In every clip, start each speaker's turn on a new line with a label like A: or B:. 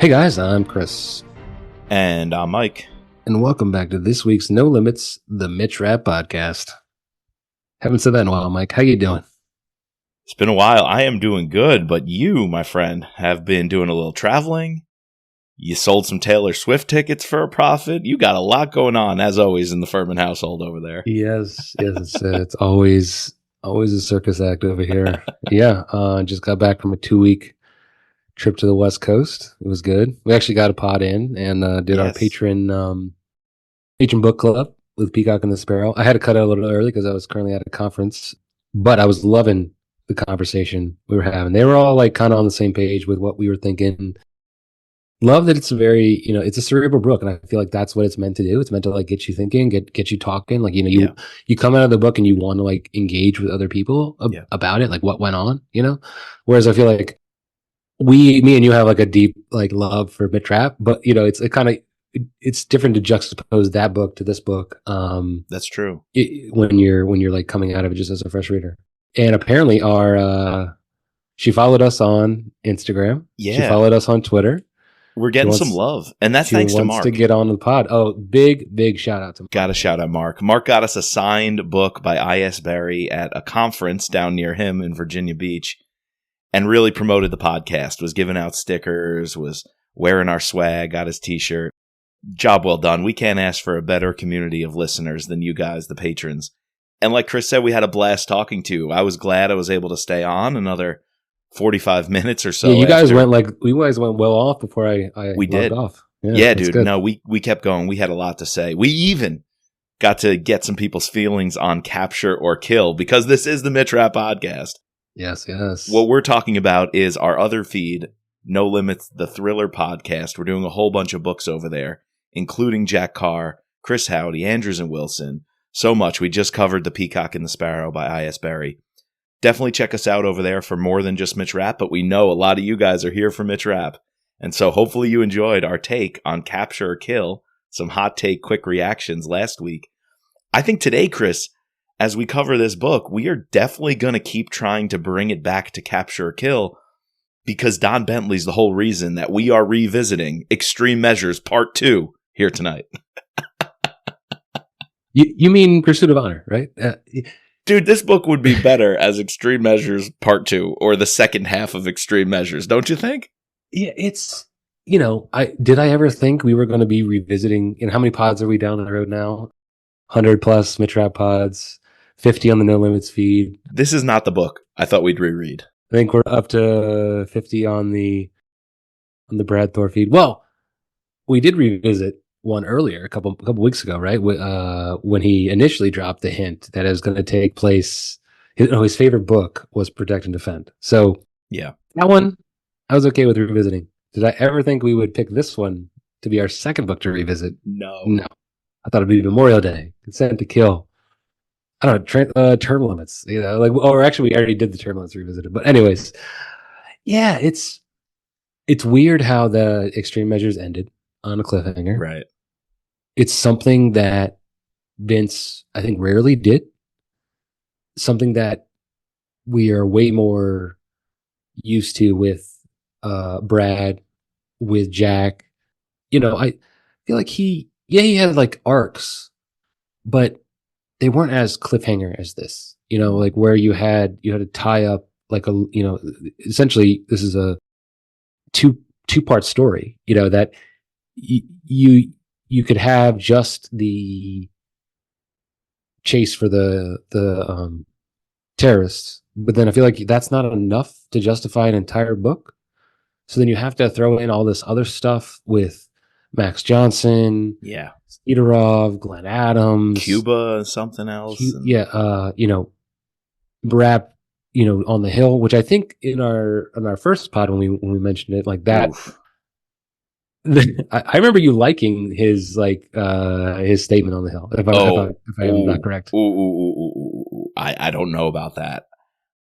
A: Hey guys, I'm Chris.
B: And I'm Mike.
A: And welcome back to this week's No Limits, the Mitch Rapp podcast. Haven't said that in a while, Mike. How you doing?
B: It's been a while. I am doing good, but you, my friend, have been doing a little traveling. You sold some Taylor Swift tickets for a profit. You got a lot going on, as always, in the Furman household over there.
A: Yes, it's always a circus act over here. Yeah, just got back from a 2-week trip to the West Coast. It was good. We actually got a pod in and did our patron book club with Peacock and the Sparrow. I had to cut it a little early because I was currently at a conference, but I was loving the conversation we were having. They were all like kind of on the same page with what we were thinking. Love that it's a very, it's a cerebral book, and I feel like that's what it's meant to do. It's meant to like get you thinking, get you talking. Like, you come out of the book and you want to like engage with other people about it, like what went on, Whereas I feel like me and you have like a deep like love for Mitch Rapp, but it's different to juxtapose that book to this book.
B: That's true.
A: When you're like coming out of it just as a fresh reader. And apparently she followed us on Instagram.
B: Yeah.
A: She followed us on Twitter.
B: We're getting some love, and that's thanks to Mark.
A: She wants to get on the pod. Oh, big shout out to Mark.
B: Got to shout out Mark. Mark got us a signed book by I.S. Berry at a conference down near him in Virginia Beach, and really promoted the podcast, was giving out stickers, was wearing our swag, got his t-shirt. Job well done. We can't ask for a better community of listeners than you guys, the patrons. And like Chris said, we had a blast talking to you. I was glad I was able to stay on another 45 minutes or so.
A: Yeah, you guys went well off before I logged off.
B: Yeah, dude. Good. No, we kept going. We had a lot to say. We even got to get some people's feelings on Capture or Kill, because this is the Mitch Rapp podcast.
A: Yes.
B: What we're talking about is our other feed, No Limits, the Thriller podcast. We're doing a whole bunch of books over there, including Jack Carr, Chris Howdy, Andrews and Wilson. So much. We just covered The Peacock and the Sparrow by I.S. Berry. Definitely check us out over there for more than just Mitch Rapp, but we know a lot of you guys are here for Mitch Rapp. And so hopefully you enjoyed our take on Capture or Kill, some hot take, quick reactions last week. I think today, Chris, as we cover this book, we are definitely going to keep trying to bring it back to Capture or Kill, because Don Bentley's the whole reason that we are revisiting Extreme Measures Part 2 here tonight.
A: You mean Pursuit of Honor, right?
B: Dude, this book would be better as Extreme Measures Part 2 or the second half of Extreme Measures, don't you think?
A: Yeah, it's, did I ever think we were going to be revisiting, how many pods are we down the road now? 100 plus Mitch Rapp pods, 50 on the No Limits feed.
B: This is not the book I thought we'd reread.
A: I think we're up to 50 on the Brad Thor feed. Well, we did revisit one earlier, a couple weeks ago, right? When he initially dropped the hint that it was going to take place. His favorite book was Protect and Defend. So
B: yeah,
A: that one I was okay with revisiting. Did I ever think we would pick this one to be our second book to revisit?
B: No.
A: I thought it'd be Memorial Day, Consent to Kill. I don't know, Term Limits. Or actually, we already did the Term Limits revisited. But anyways, yeah, it's weird how the Extreme Measures ended on a cliffhanger.
B: Right.
A: It's something that Vince, I think, rarely did. Something that we are way more used to with Brad, with Jack. I feel like he had like arcs, but they weren't as cliffhanger as this. Like where you had to tie up like essentially this is a two-part story. That you could have just the chase for the terrorists, but then I feel like that's not enough to justify an entire book. So then you have to throw in all this other stuff with Max Johnson, Sidorov, Glenn Adams,
B: Cuba, something else.
A: Rapp, on the Hill, which I think in our first pod when we mentioned it, like that. Oof. I remember you liking his his statement on the Hill. If I'm not correct.
B: I don't know about that.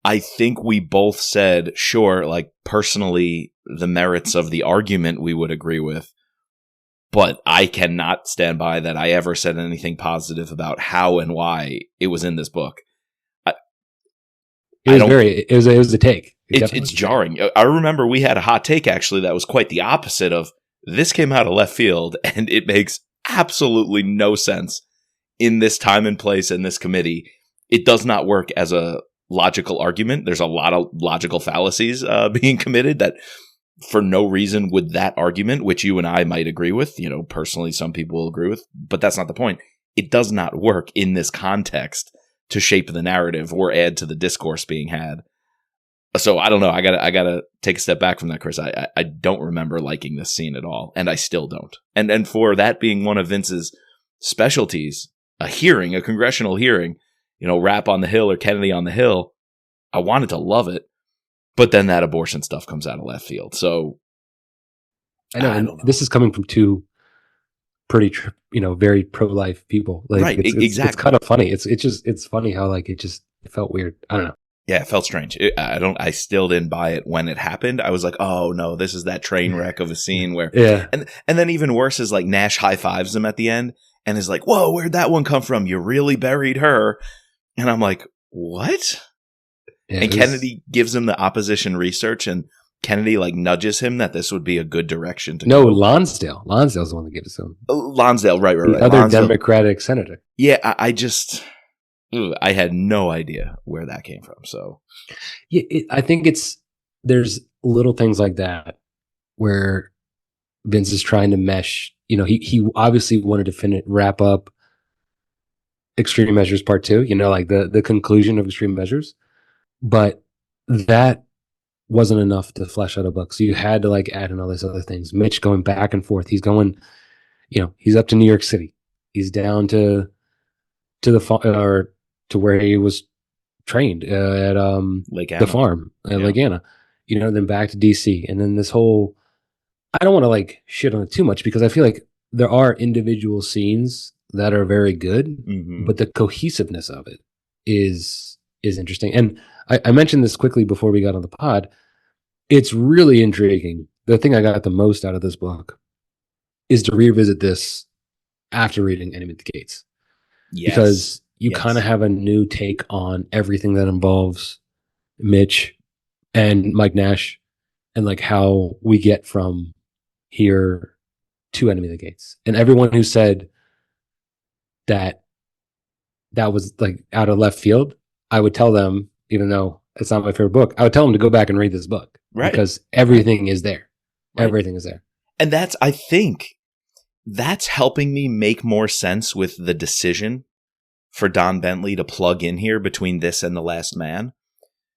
B: I think we both said, sure, like personally, the merits of the argument we would agree with, but I cannot stand by that I ever said anything positive about how and why it was in this book.
A: It was a take.
B: It's jarring. I remember we had a hot take actually that was quite the opposite of this came out of left field and it makes absolutely no sense in this time and place in this committee. It does not work as a logical argument. There's a lot of logical fallacies being committed that for no reason would that argument, which you and I might agree with, personally some people will agree with, but that's not the point. It does not work in this context to shape the narrative or add to the discourse being had. So I don't know. I gotta take a step back from that, Chris. I don't remember liking this scene at all, and I still don't. And for that being one of Vince's specialties, a congressional hearing, Rapp on the Hill or Kennedy on the Hill, I wanted to love it, but then that abortion stuff comes out of left field. So
A: I know. This is coming from two pretty, very pro-life people. Like,
B: right?
A: Exactly. It's kind of funny. It's funny how it felt weird. I don't know.
B: Yeah, it felt strange. I still didn't buy it when it happened. I was like, oh no, this is that train wreck of a scene where,
A: yeah.
B: And then even worse is like Nash high fives him at the end and is like, whoa, where'd that one come from? You really buried her. And I'm like, what? Yeah, and Kennedy gives him the opposition research and Kennedy nudges him that this would be a good direction to go.
A: No, Lonsdale. Lonsdale's the one that gives it to him.
B: Lonsdale, right.
A: The other Democratic senator.
B: Yeah, I had no idea where that came from. So,
A: yeah, I think there's little things like that where Vince is trying to mesh. He obviously wanted to wrap up Extreme Measures Part 2. The conclusion of Extreme Measures, but that wasn't enough to flesh out a book. So you had to add in all these other things. Mitch going back and forth. He's going, he's up to New York City. He's down to where he was trained at the farm at Lake Anna, then back to DC. And then this whole, I don't want to shit on it too much because I feel like there are individual scenes that are very good, but the cohesiveness of it is interesting. And I mentioned this quickly before we got on the pod. It's really intriguing. The thing I got the most out of this book is to revisit this after reading Enemy at the Gates.
B: Yes.
A: Because you kind of have a new take on everything that involves Mitch and Mike Nash and how we get from here to Enemy of the Gates. And everyone who said that was out of left field, I would tell them, even though it's not my favorite book, I would tell them to go back and read this book. Right. Because everything is there. Right. Everything is there.
B: And I think that's helping me make more sense with the decision for Don Bentley to plug in here between this and The Last Man.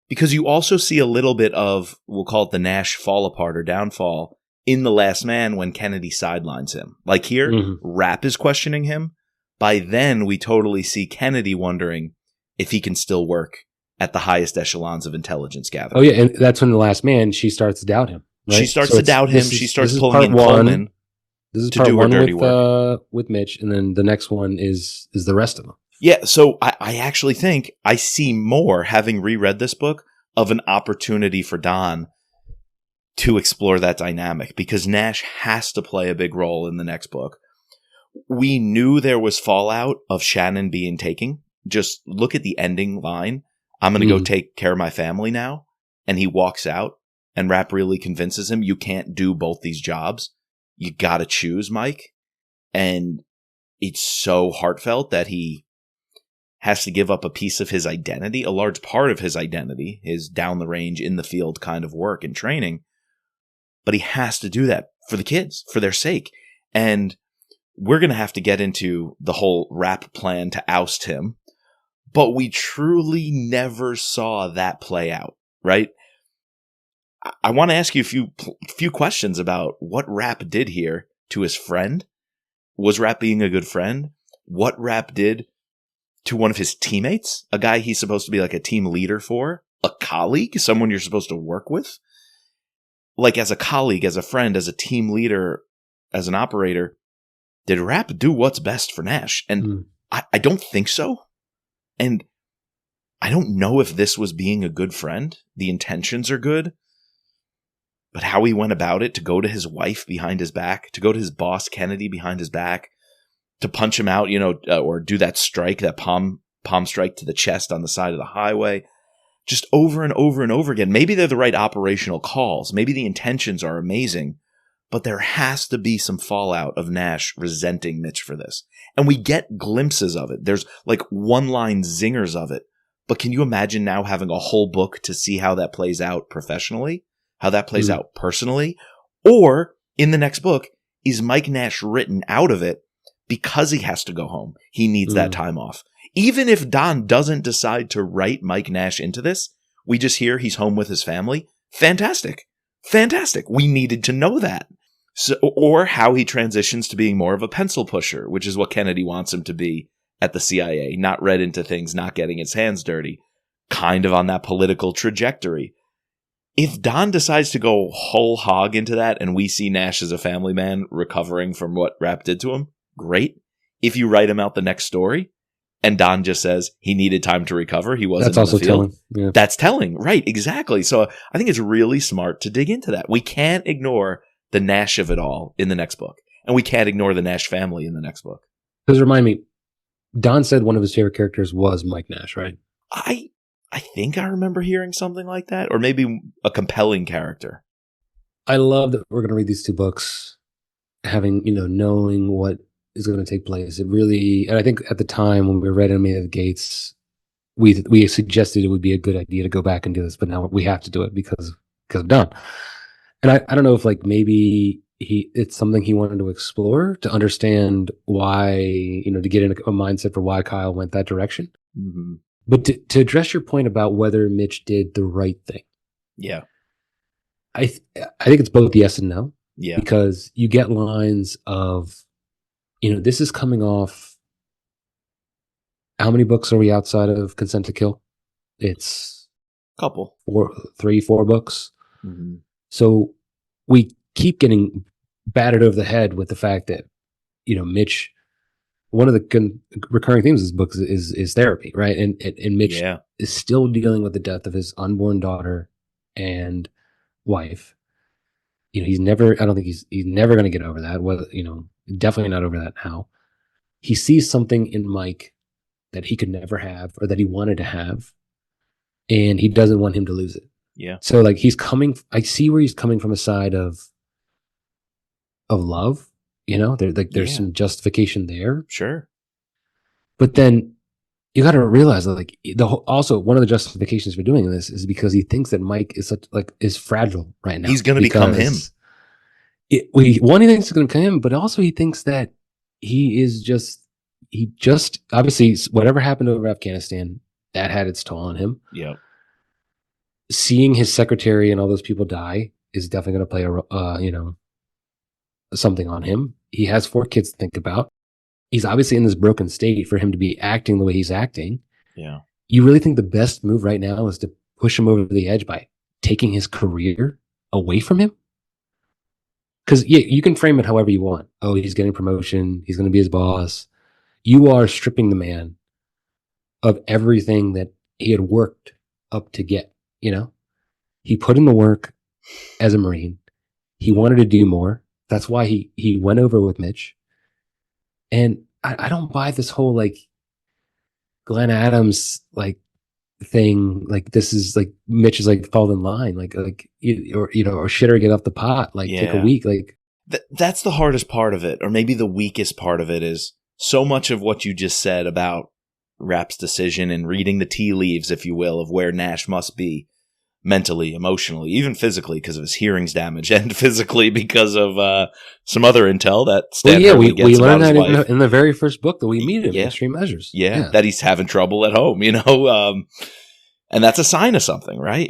B: Because you also see a little bit of, we'll call it the Nash fall apart or downfall in The Last Man when Kennedy sidelines him. Here, Rapp is questioning him. By then, we totally see Kennedy wondering if he can still work at the highest echelons of intelligence gathering.
A: Oh, yeah. And that's when The Last Man, she starts to doubt him. Right?
B: She starts to doubt him. She starts pulling in Coleman.
A: This is to do her dirty work with Mitch. And then the next one is the rest of them.
B: Yeah. So I actually think I see more, having reread this book, of an opportunity for Don to explore that dynamic because Nash has to play a big role in the next book. We knew there was fallout of Shannon being taken. Just look at the ending line. I'm going to go take care of my family now. And he walks out and Rapp really convinces him, you can't do both these jobs. You got to choose, Mike. And it's so heartfelt that he has to give up a piece of his identity, a large part of his identity, his down the range, in the field kind of work and training. But he has to do that for the kids, for their sake. And we're going to have to get into the whole Rapp plan to oust him. But we truly never saw that play out, right? I want to ask you a few questions about what Rapp did here to his friend. Was Rapp being a good friend? What Rapp did to one of his teammates, a guy he's supposed to be a team leader for, a colleague, someone you're supposed to work with. As a colleague, as a friend, as a team leader, as an operator, did Rapp do what's best for Nash? And I don't think so. And I don't know if this was being a good friend. The intentions are good. But how he went about it, to go to his wife behind his back, to go to his boss Kennedy behind his back, to punch him out, or do that strike, that palm strike to the chest on the side of the highway. just over and over and over again. Maybe they're the right operational calls. Maybe the intentions are amazing, but there has to be some fallout of Nash resenting Mitch for this. And we get glimpses of it. There's like one-line zingers of it. But can you imagine now having a whole book to see how that plays out professionally? How that plays out personally? Or in the next book, is Mike Nash written out of it because he has to go home? He needs that time off. Even if Don doesn't decide to write Mike Nash into this, we just hear he's home with his family. Fantastic. Fantastic. We needed to know that. So, or how he transitions to being more of a pencil pusher, which is what Kennedy wants him to be at the CIA, not read into things, not getting his hands dirty, kind of on that political trajectory. If Don decides to go whole hog into that and we see Nash as a family man recovering from what Rapp did to him, great. If you write him out the next story and Don just says he needed time to recover, he wasn't in the field.
A: Telling. Yeah.
B: That's telling. Right, exactly. So I think it's really smart to dig into that. We can't ignore the Nash of it all in the next book. And we can't ignore the Nash family in the next book.
A: Because remind me, Don said one of his favorite characters was Mike Nash, right?
B: I think I remember hearing something like that, or maybe a compelling character.
A: I love that we're going to read these two books, having, knowing what is going to take place. It really, and I think at the time when we read Enemy of the Gates, we suggested it would be a good idea to go back and do this, but now we have to do it because of Don. And I don't know if like maybe it's something he wanted to explore to understand why, to get in a mindset for why Kyle went that direction.
B: Mm-hmm.
A: But to address your point about whether Mitch did the right thing.
B: Yeah.
A: I think it's both yes and no.
B: Yeah.
A: Because you get lines of, this is coming off. How many books are we outside of Consent to Kill? It's
B: a couple.
A: 4 books.
B: Mm-hmm. So
A: we keep getting battered over the head with the fact that, Mitch, one of the recurring themes of this book is therapy, right? And Mitch is still dealing with the death of his unborn daughter and wife. I don't think he's never going to get over that. Whether, definitely not over that now. He sees something in Mike that he could never have or that he wanted to have, and he doesn't want him to lose it.
B: Yeah.
A: So like I see where he's coming from a side of love, there's some justification there.
B: Sure.
A: But then you got to realize that like also one of the justifications for doing this is because he thinks that Mike is fragile right now.
B: He's going to become him.
A: He thinks he's going to become him, but also he thinks that he just obviously whatever happened over Afghanistan, that had its toll on him.
B: Yeah.
A: Seeing his secretary and all those people die is definitely going to play something on him. He has 4 kids to think about. He's obviously in this broken state for him to be acting the way he's acting.
B: Yeah.
A: You really think the best move right now is to push him over the edge by taking his career away from him? Because you can frame it however you want. Oh, he's getting promotion. He's going to be his boss. You are stripping the man of everything that he had worked up to get. He put in the work as a Marine. He wanted to do more. That's why he went over with Mitch. And I don't buy this whole like Glenn Adams like thing. Like this is like Mitch is like fall in line, or shit or get off the pot. Like take a week. Like
B: that's the hardest part of it, or maybe the weakest part of it is so much of what you just said about Rapp's decision and reading the tea leaves, if you will, of where Nash must be. Mentally, emotionally, even physically because of his hearing's damage, and physically because of some other intel that Stanford gets
A: we learned
B: about
A: that
B: his wife.
A: In the very first book that we meet him in Extreme Measures.
B: Yeah, that he's having trouble at home, and that's a sign of something, right?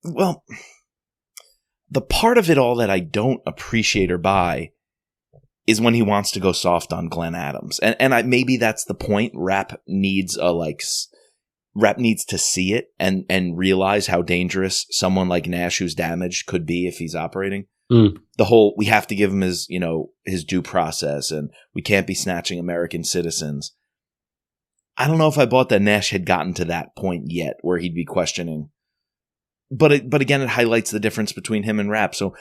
B: Well, the part of it all that I don't appreciate or buy is when he wants to go soft on Glenn Adams, and maybe that's the point. Rapp needs to see it and realize how dangerous someone like Nash who's damaged could be if he's operating. The whole, we have to give him his due process and we can't be snatching American citizens. I don't know if I bought that Nash had gotten to that point yet where he'd be questioning. But again, it highlights the difference between him and Rapp. So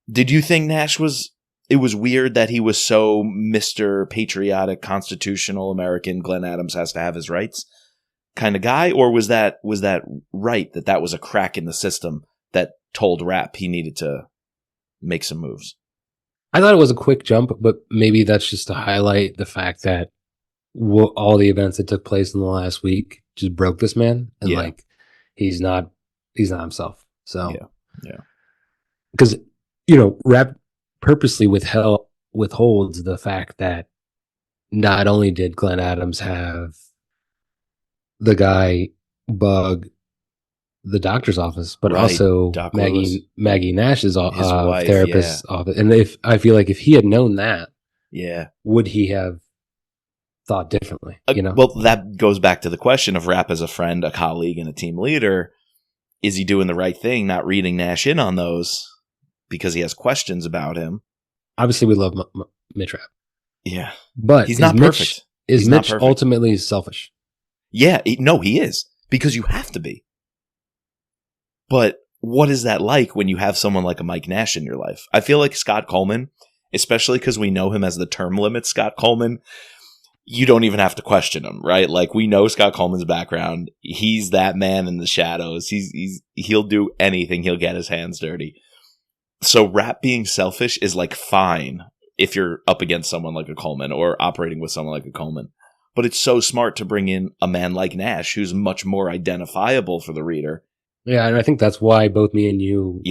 B: did you think it was weird that he was so Mr. Patriotic, constitutional American, Glenn Adams has to have his rights? kind of guy, or was that right that was a crack in the system that told Rapp he needed to make some moves?
A: I thought it was a quick jump, but maybe that's just to highlight the fact that all the events that took place in the last week just broke this man, and
B: Yeah.
A: like he's not himself. So
B: Yeah.
A: because Rapp purposely withholds the fact that not only did Glenn Adams have the guy bug the doctor's office, but
B: Right.
A: also
B: Doc
A: Maggie Nash's
B: his wife,
A: therapist's office. And I feel like if he had known that,
B: yeah,
A: would he have thought differently?
B: Well, that goes back to the question of Rapp as a friend, a colleague, and a team leader. Is he doing the right thing, not reading Nash in on those because he has questions about him?
A: Obviously, we love Mitch Rapp.
B: Yeah,
A: but
B: he's not perfect.
A: Is Mitch ultimately selfish?
B: Yeah, no, he is, because you have to be. But what is that like when you have someone like a Mike Nash in your life? I feel like Scott Coleman, especially because we know him as the term limit Scott Coleman, you don't even have to question him, right? Like, we know Scott Coleman's background. He's that man in the shadows. He'll do anything. He'll get his hands dirty. So Rapp being selfish is like fine if you're up against someone like a Coleman or operating with someone like a Coleman. But it's so smart to bring in a man like Nash, who's much more identifiable for the reader.
A: Yeah, and I think that's why both me and you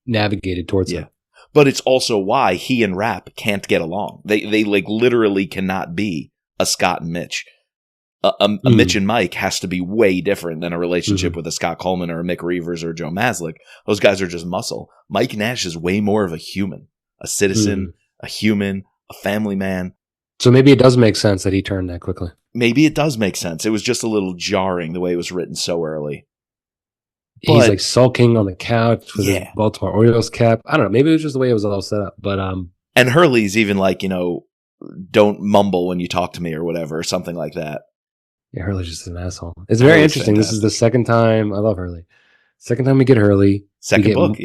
A: navigated towards him.
B: But it's also why he and Rapp can't get along. They like literally cannot be a Scott and Mitch. A Mitch and Mike has to be way different than a relationship with a Scott Coleman or a Mick Reavers or Joe Maslick. Those guys are just muscle. Mike Nash is way more of a human, a citizen, a human, a family man.
A: So maybe it does make sense that he turned that quickly.
B: Maybe it does make sense. It was just a little jarring the way it was written so early.
A: He's like sulking on the couch with his Baltimore Orioles cap. I don't know. Maybe it was just the way it was all set up. But
B: and Hurley's even like, don't mumble when you talk to me or whatever, or something like that.
A: Yeah, Hurley's just an asshole. It's very interesting. Fantastic. This is the second time. I love Hurley. Second time we get Hurley.
B: Second book,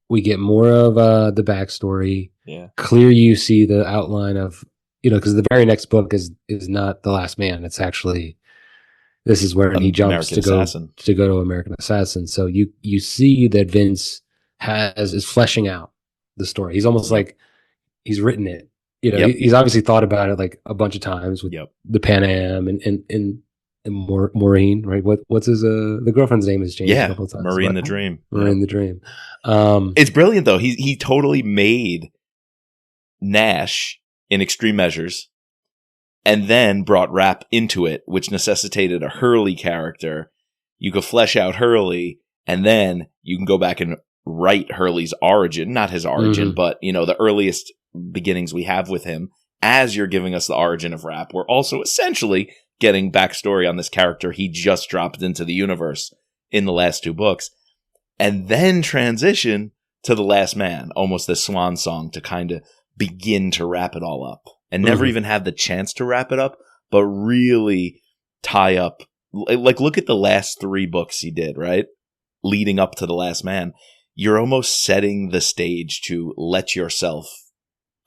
A: We get more of the backstory.
B: Yeah.
A: Clear you see the outline of, because the very next book is not The Last Man. It's actually, this is where he jumps to go to American Assassin. So you see that Vince is fleshing out the story. He's almost like he's written it. He's obviously thought about it like a bunch of times with the Pan Am and Maureen, right? What's his the girlfriend's name has changed a couple of times.
B: Maureen the Dream.
A: Maureen the Dream.
B: It's brilliant though. He totally made Nash in extreme measures and then brought Rapp into it, which necessitated a Hurley character. You could flesh out Hurley and then you can go back and write Hurley's origin, not his origin, but the earliest beginnings we have with him. As you're giving us the origin of Rapp, we're also essentially getting backstory on this character he just dropped into the universe in the last two books, and then transition to The Last Man, almost this swan song to kind of begin to wrap it all up, and never even have the chance to wrap it up, but really tie up. Like, look at the last three books he did, right? Leading up to The Last Man. You're almost setting the stage to let yourself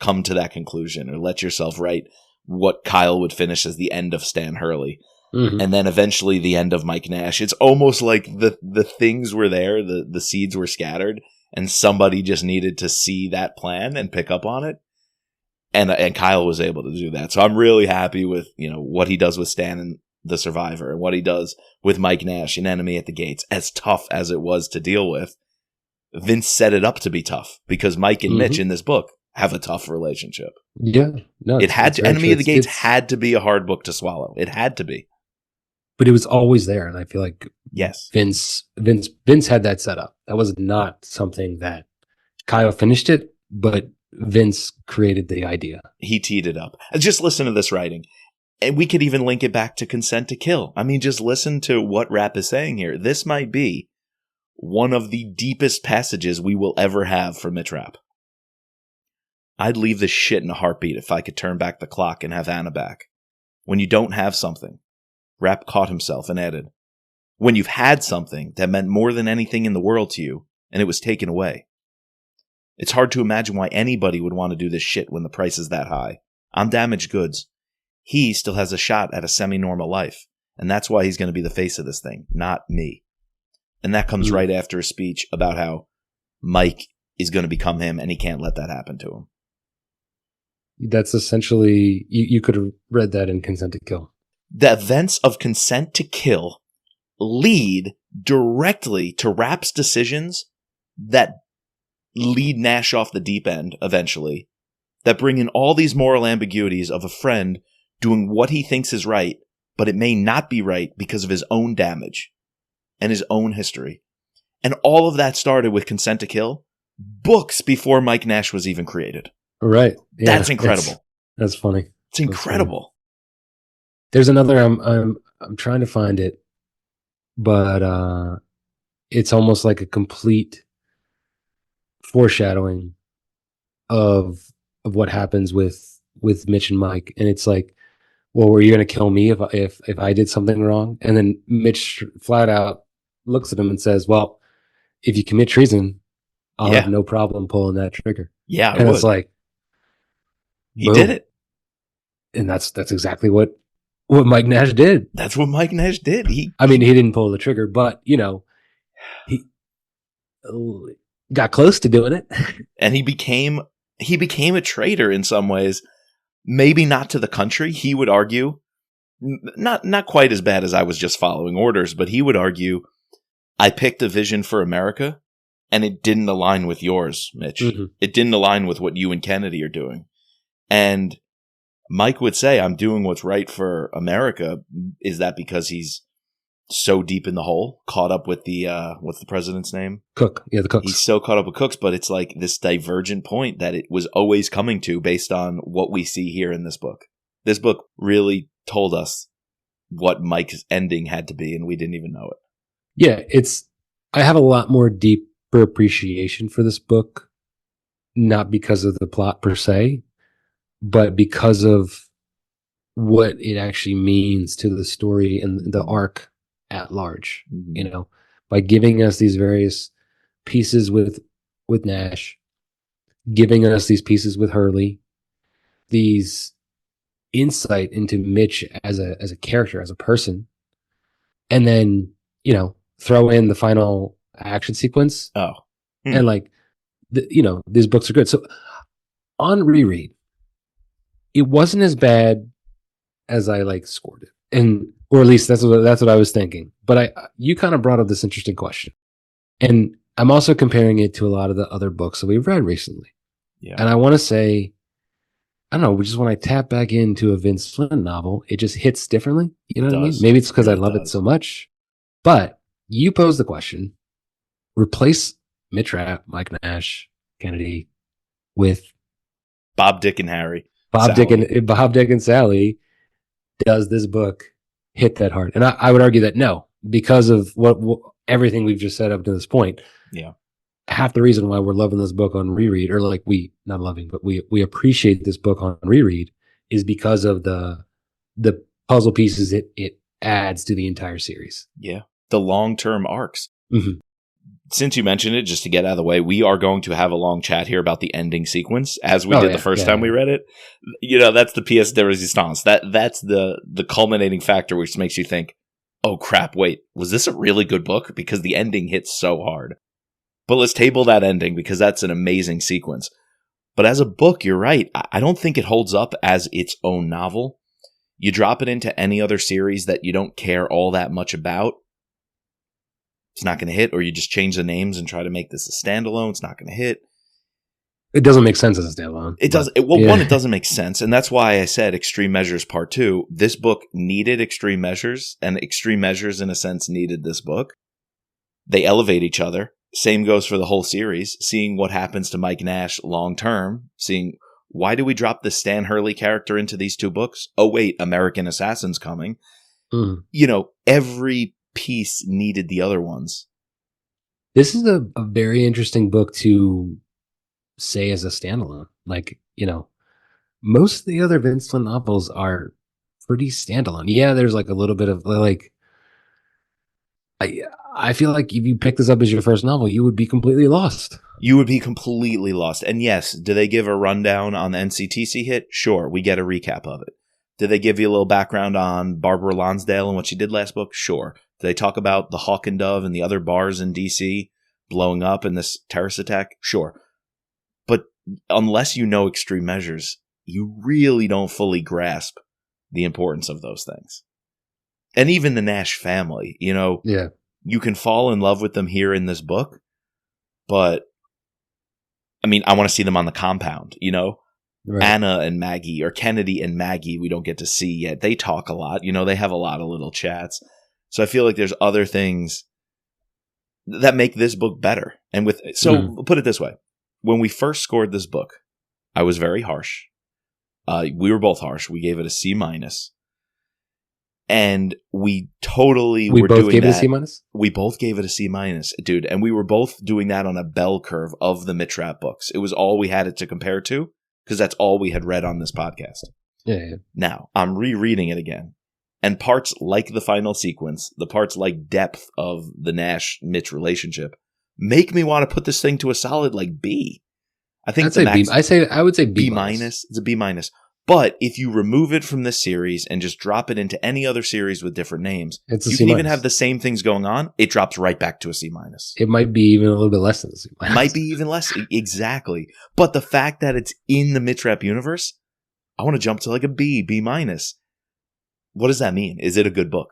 B: come to that conclusion, or let yourself write what Kyle would finish as the end of Stan Hurley. And then eventually the end of Mike Nash. It's almost like the things were there, the seeds were scattered, and somebody just needed to see that plan and pick up on it. And Kyle was able to do that. So I'm really happy with, what he does with Stan and The Survivor, and what he does with Mike Nash in Enemy at the Gates. As tough as it was to deal with, Vince set it up to be tough, because Mike and Mitch in this book have a tough relationship.
A: Yeah. No,
B: it had to. Enemy of the Gates had to be a hard book to swallow. It had to be.
A: But it was always there, and I feel like Vince had that set up. That was not something that Kyle finished it, but Vince created the idea.
B: He teed it up. Just listen to this writing. And we could even link it back to Consent to Kill. I mean, just listen to what Rapp is saying here. This might be one of the deepest passages we will ever have for Mitch Rapp. I'd leave this shit in a heartbeat if I could turn back the clock and have Anna back. When you don't have something, Rapp caught himself and added, when you've had something that meant more than anything in the world to you, and it was taken away. It's hard to imagine why anybody would want to do this shit when the price is that high. I'm damaged goods. He still has a shot at a semi-normal life, And that's why he's going to be the face of this thing, not me. And that comes right after a speech about how Mike is going to become him and he can't let that happen to him.
A: That's essentially, you could have read that in Consent to Kill.
B: The events of Consent to Kill lead directly to Rapp's decisions that lead Nash off the deep end eventually, that bring in all these moral ambiguities of a friend doing what he thinks is right, but it may not be right because of his own damage and his own history. And all of that started with Consent to Kill, books before Mike Nash was even created.
A: Right. Yeah,
B: That's incredible.
A: That's funny.
B: It's incredible.
A: There's another, I'm trying to find it, but it's almost like a complete foreshadowing of what happens with Mitch and Mike. And it's like, well, were you going to kill me if I did something wrong? And then Mitch flat out looks at him and says, well, if you commit treason, I'll have no problem pulling that trigger.
B: Yeah,
A: and it's like,
B: he did it.
A: And that's exactly what Mike Nash did.
B: That's what Mike Nash did. He
A: didn't pull the trigger, but he got close to doing it.
B: And he became a traitor in some ways. Maybe not to the country, he would argue. Not quite as bad as I was just following orders, but he would argue, I picked a vision for America, and it didn't align with yours, Mitch. Mm-hmm. It didn't align with what you and Kennedy are doing. And Mike would say, I'm doing what's right for America. Is that because he's so deep in the hole, caught up with the, what's the president's name?
A: Cook. Yeah, the Cooks.
B: He's so caught up with Cooks, but it's like this divergent point that it was always coming to based on what we see here in this book. This book really told us what Mike's ending had to be, and we didn't even know it.
A: Yeah, I have a lot more deeper appreciation for this book, not because of the plot per se, but because of what it actually means to the story and the arc at large. Mm-hmm. By giving us these various pieces with Nash, giving us these pieces with Hurley, these insight into Mitch as a character, as a person, and then throw in the final action sequence. And these books are good. So on reread, it wasn't as bad as I scored it, or at least that's what I was thinking. But you kind of brought up this interesting question, and I'm also comparing it to a lot of the other books that we've read recently. Yeah, and I want to say, I don't know, just when I tap back into a Vince Flynn novel, it just hits differently. You know what I mean? Maybe it's because I love it so much. But you posed the question: replace Mitch Rapp, Mike Nash, Kennedy with
B: Bob, Dick, and Harry.
A: Bob, Dick, and Sally. Does this book hit that hard? And I would argue that no, because of what everything we've just said up to this point.
B: Yeah.
A: Half the reason why we're loving this book on reread, or not loving, but we appreciate this book on reread, is because of the puzzle pieces it adds to the entire series.
B: Yeah. The long-term arcs.
A: Mm-hmm.
B: Since you mentioned it, just to get out of the way, we are going to have a long chat here about the ending sequence, as we did the first time we read it. That's the pièce de résistance. That's the culminating factor, which makes you think, oh crap, wait, was this a really good book? Because the ending hits so hard. But let's table that ending, because that's an amazing sequence. But as a book, you're right. I don't think it holds up as its own novel. You drop it into any other series that you don't care all that much about, it's not going to hit. Or you just change the names and try to make this a standalone, it's not going to hit.
A: It doesn't make sense as a standalone.
B: It does. One, it doesn't make sense. And that's why I said Extreme Measures Part 2. This book needed Extreme Measures, and Extreme Measures, in a sense, needed this book. They elevate each other. Same goes for the whole series. Seeing what happens to Mike Nash long term. Seeing, why do we drop the Stan Hurley character into these two books? Oh, wait, American Assassin's coming. Every piece needed the other ones.
A: This is a very interesting book to say as a standalone. Most of the other Vince Flynn novels are pretty standalone. Yeah, there's a little bit of I feel like if you pick this up as your first novel, you would be completely lost.
B: You would be completely lost. And yes, do they give a rundown on the NCTC hit? Sure, we get a recap of it. Did they give you a little background on Barbara Lonsdale and what she did last book? Sure. Did they talk about the Hawk and Dove and the other bars in DC blowing up in this terrorist attack? Sure. But unless you know Extreme Measures, you really don't fully grasp the importance of those things. And even the Nash family,
A: Yeah.
B: You can fall in love with them here in this book, but I mean, I want to see them on the compound,
A: Right.
B: Anna and Maggie, or Kennedy and Maggie, we don't get to see yet. They talk a lot, they have a lot of little chats. So I feel like there's other things that make this book better. And put it this way. When we first scored this book, I was very harsh. We were both harsh. We gave it a C-. And we totally were doing that. We both gave it a C-? We both gave it a C-, dude. And we were both doing that on a bell curve of the Mitch Rapp books. It was all we had it to compare to, because that's all we had read on this podcast.
A: Yeah.
B: Now, I'm rereading it again. And parts like the final sequence, the parts like depth of the Nash-Mitch relationship, make me want to put this thing to a solid B. I think
A: I would say B-.
B: It's a B-. But if you remove it from this series and just drop it into any other series with different names,
A: it's a
B: you
A: C-.
B: can even have the same things going on. It drops right back to a C-.
A: It might be even a little bit less than a C-.
B: Might be even less. Exactly. But the fact that it's in the Mitch Rapp universe, I want to jump to a B-. What does that mean? Is it a good book?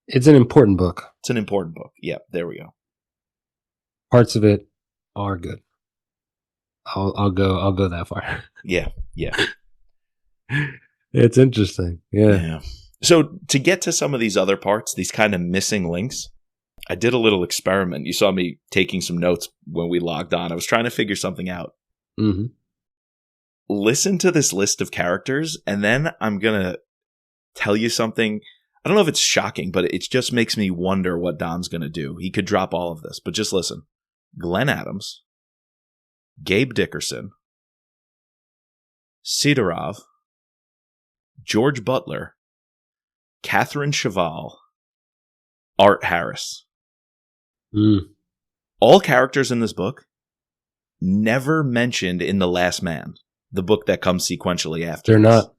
A: It's an important book.
B: It's an important book. Yeah, there we go.
A: Parts of it are good. I'll go that far.
B: Yeah.
A: It's interesting. Yeah.
B: So to get to some of these other parts, these kind of missing links, I did a little experiment. You saw me taking some notes when we logged on. I was trying to figure something out.
A: Mm-hmm.
B: Listen to this list of characters, and then I'm going to tell you something. I don't know if it's shocking, but it just makes me wonder what Don's going to do. He could drop all of this, but just listen. Glenn Adams, Gabe Dickerson, Sidorov, George Butler, Catherine Cheval, Art Harris. All characters in this book never mentioned in The Last Man, the book that comes sequentially after.
A: They're
B: this.
A: not.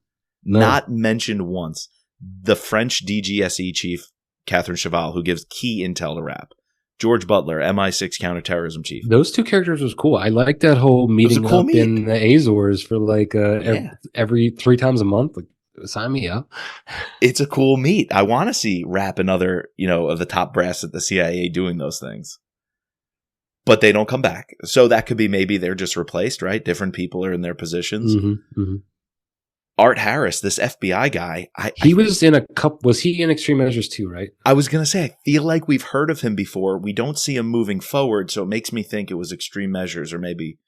A: No.
B: Not mentioned once. The French DGSE chief, Catherine Cheval, who gives key intel to Rapp. George Butler, MI6 counterterrorism chief.
A: Those two characters was cool. I liked that whole meeting up in the Azores for every 3 times a month. Sign me up.
B: It's a cool meet. I want to see Rapp and other, of the top brass at the CIA doing those things. But they don't come back. So that could be maybe they're just replaced, right? Different people are in their positions.
A: Mm-hmm, mm-hmm.
B: Art Harris, this FBI guy.
A: Was he in Extreme Measures too, right?
B: I was going to say, I feel like we've heard of him before. We don't see him moving forward, so it makes me think it was Extreme Measures or maybe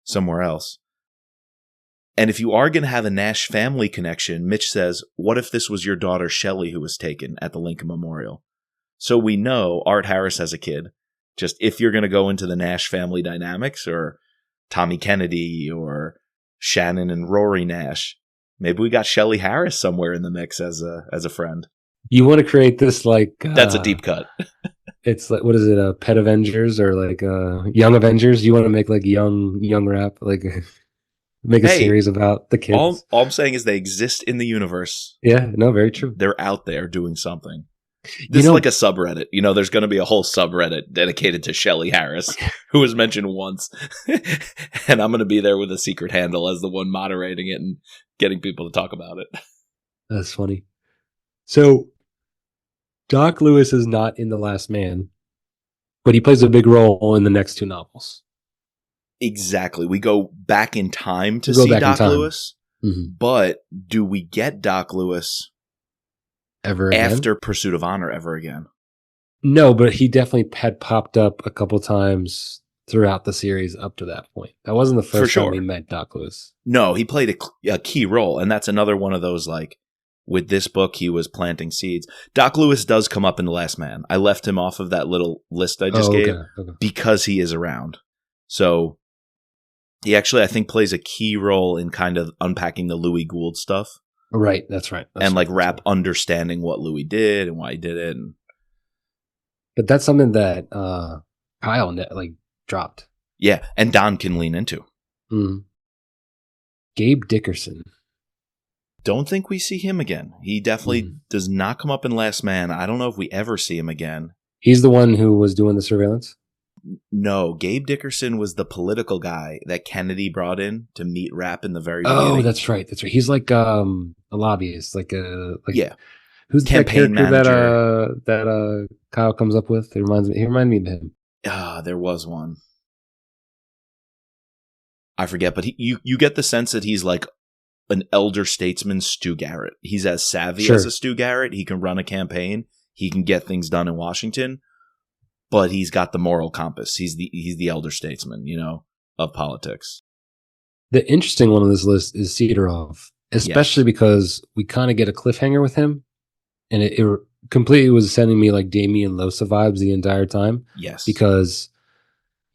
B: somewhere else. And if you are going to have a Nash family connection, Mitch says, what if this was your daughter Shelley who was taken at the Lincoln Memorial? So we know Art Harris has a kid. Just if you're going to go into the Nash family dynamics, or Tommy Kennedy or Shannon and Rory Nash, maybe we got Shelley Harris somewhere in the mix as a friend.
A: You want to create this
B: that's a deep cut.
A: It's like, what is it? Pet Avengers or Young Avengers? You want to make young Rapp, make a series about the kids.
B: All I'm saying is they exist in the universe.
A: Yeah, no, very true.
B: They're out there doing something. This is like a subreddit. There's going to be a whole subreddit dedicated to Shelley Harris, who was mentioned once. And I'm going to be there with a secret handle as the one moderating it and getting people to talk about it.
A: That's funny. So Doc Lewis is not in The Last Man, but he plays a big role in the next 2 novels.
B: Exactly. We go back in time to see Doc Lewis, but do we get Doc Lewis
A: ever again?
B: After Pursuit of Honor ever again?
A: No, but he definitely had popped up a couple times throughout the series up to that point. That wasn't the first time we met Doc Lewis.
B: No, he played a key role, and that's another one of those, with this book, he was planting seeds. Doc Lewis does come up in The Last Man. I left him off of that little list I just gave because he is around. So he actually, I think, plays a key role in kind of unpacking the Louis Gould stuff.
A: Right, that's right.
B: Rapp understanding what Louis did and why he did it.
A: But that's something that Kyle dropped.
B: Yeah, and Don can lean into.
A: Gabe Dickerson.
B: Don't think we see him again. He definitely does not come up in Last Man. I don't know if we ever see him again.
A: He's the one who was doing the surveillance?
B: No, Gabe Dickerson was the political guy that Kennedy brought in to meet Rapp in the very beginning.
A: Oh, that's right. That's right. He's like a lobbyist,
B: yeah.
A: Who's
B: Campaign
A: that character
B: manager
A: that Kyle comes up with? He reminded me of him.
B: There was one. I forget, but you get the sense that he's like an elder statesman, Stu Garrett. He's as savvy as a Stu Garrett. He can run a campaign. He can get things done in Washington, but he's got the moral compass. He's the elder statesman, of politics.
A: The interesting one on this list is Sidorov, especially because we kind of get a cliffhanger with him, and it completely was sending me like Damien Losa vibes the entire time.
B: Yes,
A: because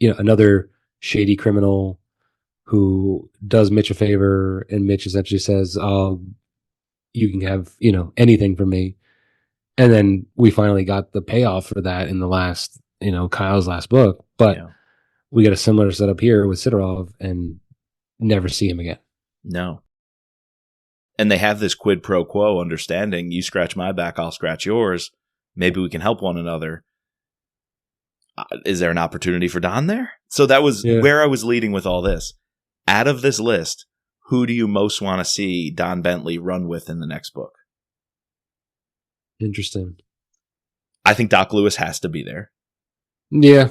A: another shady criminal who does Mitch a favor, and Mitch essentially says, "Oh, you can have anything from me." And then we finally got the payoff for that in the last, Kyle's last book. But we got a similar setup here with Sidorov, and never see him again.
B: No. And they have this quid pro quo understanding. You scratch my back, I'll scratch yours. Maybe we can help one another. Is there an opportunity for Don there? So that was where I was leading with all this. Out of this list, who do you most want to see Don Bentley run with in the next book?
A: Interesting.
B: I think Doc Lewis has to be there.
A: Yeah.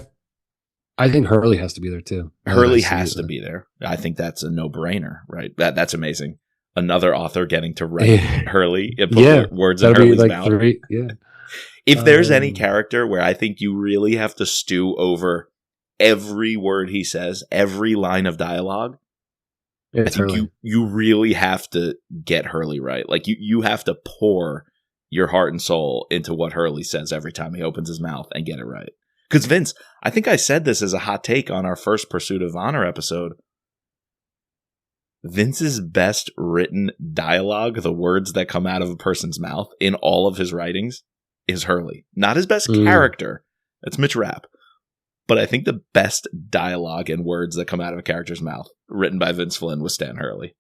A: I think Hurley has to be there too.
B: Hurley has to be there. I think that's a no-brainer, right? That's amazing. Another author getting to write Hurley and put words in Hurley's mouth. If there's any character where I think you really have to stew over every word he says, every line of dialogue, I think you really have to get Hurley right. Like you have to pour your heart and soul into what Hurley says every time he opens his mouth and get it right. Because Vince, I think I said this as a hot take on our first Pursuit of Honor episode. Vince's best written dialogue, the words that come out of a person's mouth in all of his writings, is Hurley. Not his best character. That's Mitch Rapp. But I think the best dialogue and words that come out of a character's mouth written by Vince Flynn was Stan Hurley.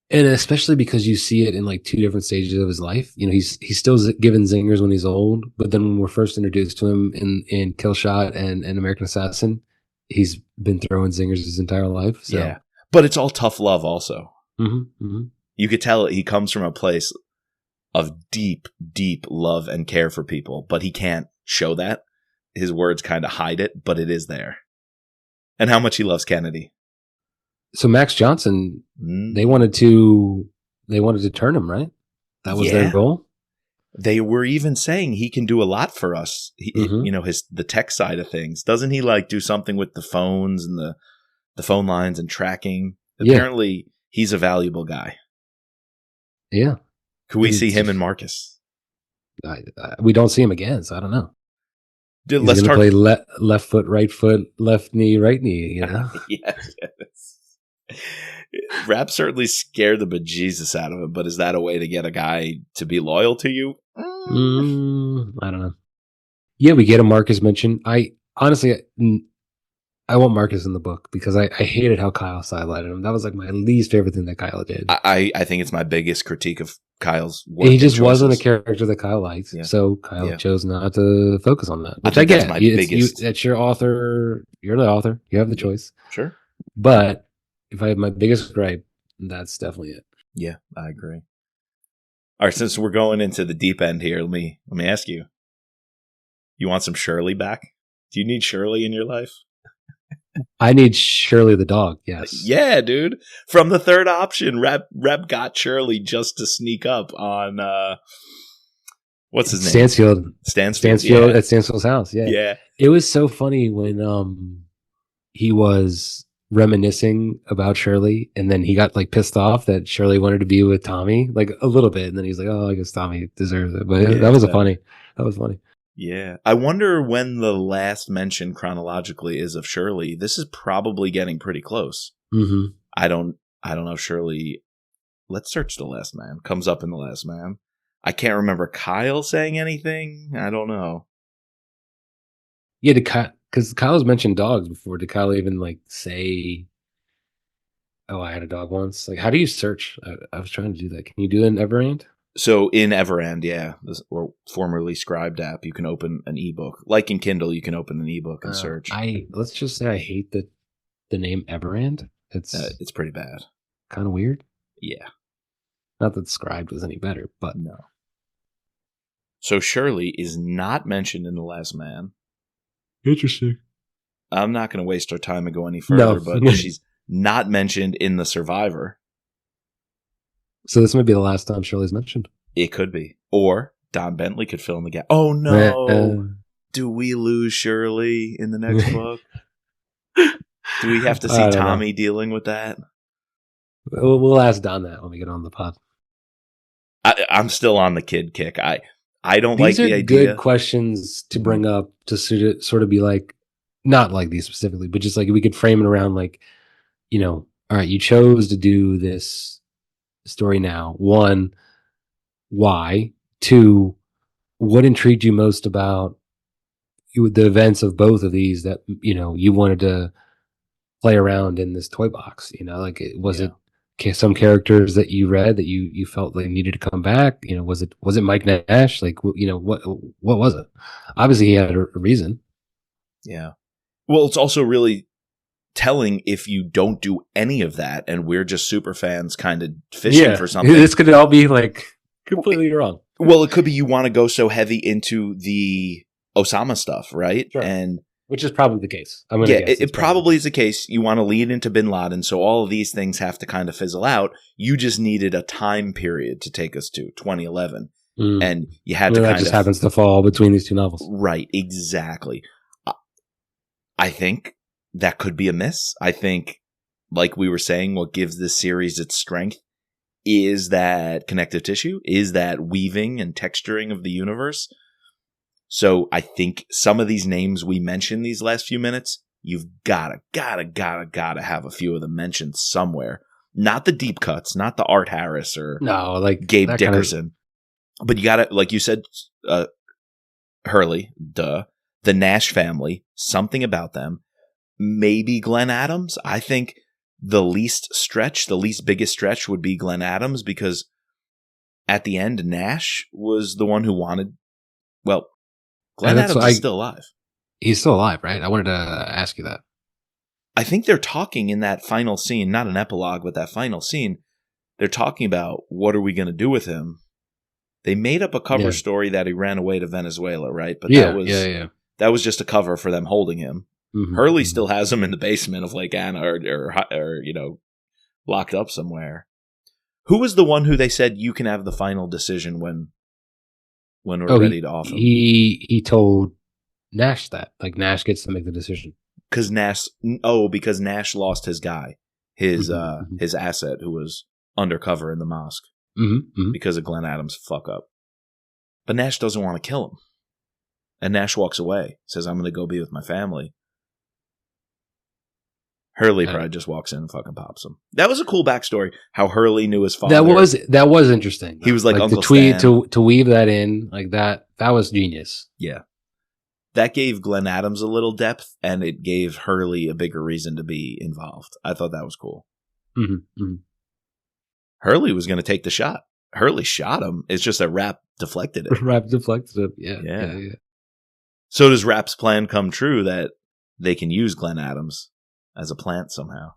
A: And especially because you see it in like two different stages of his life. He's still given zingers when he's old, but then when we're first introduced to him in Killshot and American Assassin, he's been throwing zingers his entire life. So.
B: Yeah, but it's all tough love also.
A: Mm-hmm, mm-hmm.
B: You could tell he comes from a place of deep, deep love and care for people, but he can't show that. His words kind of hide it, but it is there. And how much he loves Kennedy.
A: So Max Johnson, they wanted to turn him, right? That was their goal.
B: They were even saying he can do a lot for us. The tech side of things. Doesn't he like do something with the phones and the phone lines and tracking? Apparently, he's a valuable guy.
A: Yeah.
B: Could we see him and Marcus?
A: We don't see him again, so I don't know.
B: Let's
A: play left foot, right foot, left knee, right knee.
B: Yes. Rapp certainly scared the bejesus out of him, but is that a way to get a guy to be loyal to you?
A: I don't know. Yeah, we get a Marcus mention. I want Marcus in the book because I hated how Kyle sidelined him. That was like my least favorite thing that Kyle did.
B: I think it's my biggest critique of Kyle's work.
A: He just wasn't a character that Kyle liked, so Kyle chose not to focus on that. Which I get. That's your author. You're the author. You have the choice.
B: Sure.
A: But if I have my biggest gripe, that's definitely it.
B: Yeah, I agree. All right, since we're going into the deep end here, let me ask you. You want some Shirley back? Do you need Shirley in your life?
A: I need Shirley the dog, yes.
B: Yeah, dude. From the third option, Rapp got Shirley just to sneak up on what's his name?
A: Stansfield at Stansfield's house, yeah.
B: Yeah.
A: It was so funny when he was reminiscing about Shirley, and then he got like pissed off that Shirley wanted to be with Tommy, like a little bit, and then he's like, "Oh, I guess Tommy deserves it." But that was funny.
B: Yeah, I wonder when the last mention chronologically is of Shirley. This is probably getting pretty close.
A: Mm-hmm.
B: I don't know if Shirley. Let's search The Last Man. Comes up in The Last Man. I can't remember Kyle saying anything. I don't know.
A: Yeah, because Kyle's mentioned dogs before. Did Kyle even like say Oh, I had a dog once. Like, how do you search? I was trying to do that. Can you do it in Everand?
B: So in Everand, yeah, or formerly Scribed app, you can open an ebook. Like in Kindle, you can open an ebook and search.
A: Let's just say I hate the name Everand.
B: It's pretty bad.
A: Kind of weird.
B: Yeah.
A: Not that Scribed was any better, but
B: no. So Shirley is not mentioned in The Last Man.
A: Interesting.
B: I'm not going to waste our time and go any further,
A: No.
B: but she's not mentioned in The Survivor.
A: So this might be the last time Shirley's mentioned.
B: It could be. Or Don Bentley could fill in the gap. Oh, no. Do we lose Shirley in the next book? Do we have to see Tommy dealing with that?
A: We'll ask Don that when we get on the pod.
B: I'm still on the kid kick. I don't
A: These
B: like the idea.
A: These are good questions to bring up to sort of be like, not like these specifically, but just like we could frame it around like, all right, you chose to do this story now. 1, why? 2, what intrigued you most about the events of both of these that, you wanted to play around in this toy box? Like, was it some characters that you read that you felt like needed to come back? Was it Mike Nash? Like, what was it? Obviously he had a reason.
B: Yeah. Well, it's also really telling if you don't do any of that and we're just super fans kind of fishing for something.
A: This could all be like completely wrong.
B: Well, it could be you want to go so heavy into the Osama stuff, right?
A: Sure.
B: And
A: which is probably the case.
B: It probably is the case. You want to lead into Bin Laden, so all of these things have to kind of fizzle out. You just needed a time period to take us to 2011. And you had to
A: that just happens to fall between these two novels.
B: Right, exactly. I think that could be a miss. I think, like we were saying, what gives this series its strength is that connective tissue, is that weaving and texturing of the universe. So I think some of these names we mentioned these last few minutes, you've gotta have a few of them mentioned somewhere. Not the deep cuts, not the Art Harris or
A: like
B: Gabe Dickerson. But you gotta, like you said, Hurley, duh. The Nash family, something about them. Maybe Glenn Adams. I think the least biggest stretch would be Glenn Adams, because at the end, Nash was the one who wanted, well, Glenn Adams is still alive.
A: He's still alive, right? I wanted to ask you that.
B: I think they're talking in that final scene, not an epilogue, but that final scene, they're talking about what are we going to do with him. They made up a cover story that he ran away to Venezuela, right? But that was just a cover for them holding him. Mm-hmm. Hurley still has him in the basement of Lake Anna or locked up somewhere. Who was the one who they said you can have the final decision when we're ready to off him?
A: He told Nash that. Like, Nash gets to make the decision.
B: Because Nash lost his guy, his asset who was undercover in the mosque because of Glenn Adams' fuck up. But Nash doesn't want to kill him. And Nash walks away, says, I'm going to go be with my family. Hurley probably just walks in and fucking pops him. That was a cool backstory, how Hurley knew his father.
A: That was interesting.
B: He was like Uncle
A: Stan. To weave that in, like that was genius.
B: Yeah. That gave Glenn Adams a little depth, and it gave Hurley a bigger reason to be involved. I thought that was cool. Hurley was going to take the shot. Hurley shot him. It's just that Rapp deflected it.
A: Rapp deflected it, yeah.
B: So does Rapp's plan come true that they can use Glenn Adams as a plant somehow?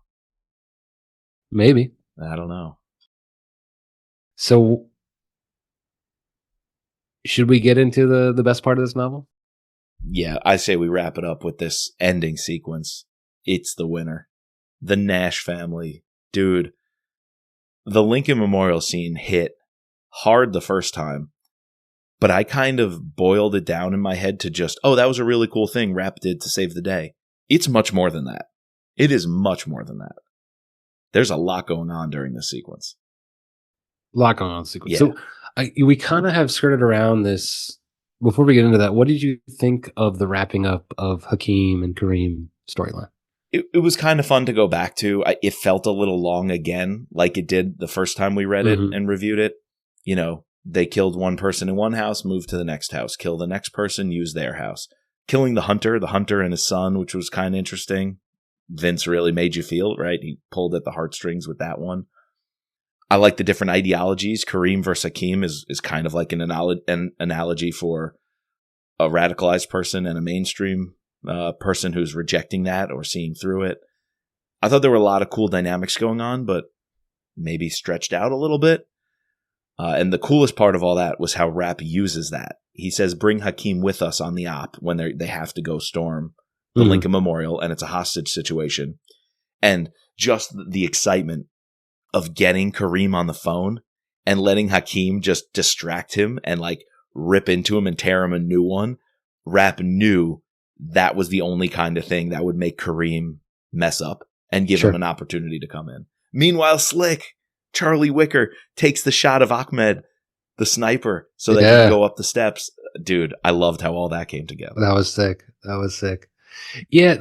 A: Maybe.
B: I don't know.
A: So, should we get into the best part of this novel?
B: Yeah, I say we wrap it up with this ending sequence. It's the winner. The Nash family. Dude, the Lincoln Memorial scene hit hard the first time, but I kind of boiled it down in my head to just, that was a really cool thing Rapp did to save the day. It's much more than that. It is much more than that. There's a lot going on during this sequence.
A: Yeah. So we kind of have skirted around this. Before we get into that, what did you think of the wrapping up of Hakeem and Kareem storyline?
B: It was kind of fun to go back to. It felt a little long again, like it did the first time we read it and reviewed it. They killed one person in one house, moved to the next house, kill the next person, use their house. Killing the hunter and his son, which was kind of interesting. Vince really made you feel, right? He pulled at the heartstrings with that one. I like the different ideologies. Kareem versus Hakeem is kind of like an analogy for a radicalized person and a mainstream person who's rejecting that or seeing through it. I thought there were a lot of cool dynamics going on, but maybe stretched out a little bit. And the coolest part of all that was how Rapp uses that. He says, bring Hakeem with us on the op when they have to go storm the Lincoln Memorial, and it's a hostage situation. And just the excitement of getting Kareem on the phone and letting Hakeem just distract him and like rip into him and tear him a new one. Rapp knew that was the only kind of thing that would make Kareem mess up and give him an opportunity to come in. Meanwhile, Slick, Charlie Wicker, takes the shot of Ahmed, the sniper, so that he can go up the steps. Dude, I loved how all that came together.
A: That was sick. Yeah,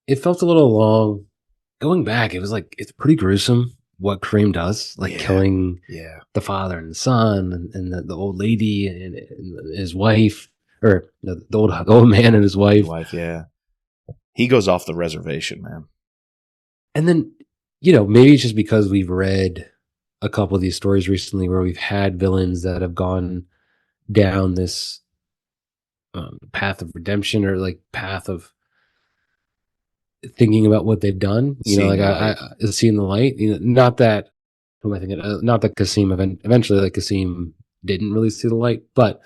A: it felt a little long. Going back, it was like, it's pretty gruesome what Kareem does, like killing the father and the son and the old lady and his wife, or the old man and his wife.
B: He goes off the reservation, man.
A: And then, maybe it's just because we've read a couple of these stories recently where we've had villains that have gone down this path of redemption, or like path of thinking about what they've done. Seeing the light. Not that, who am I thinking? Not that Kasim eventually, like Kasim didn't really see the light, but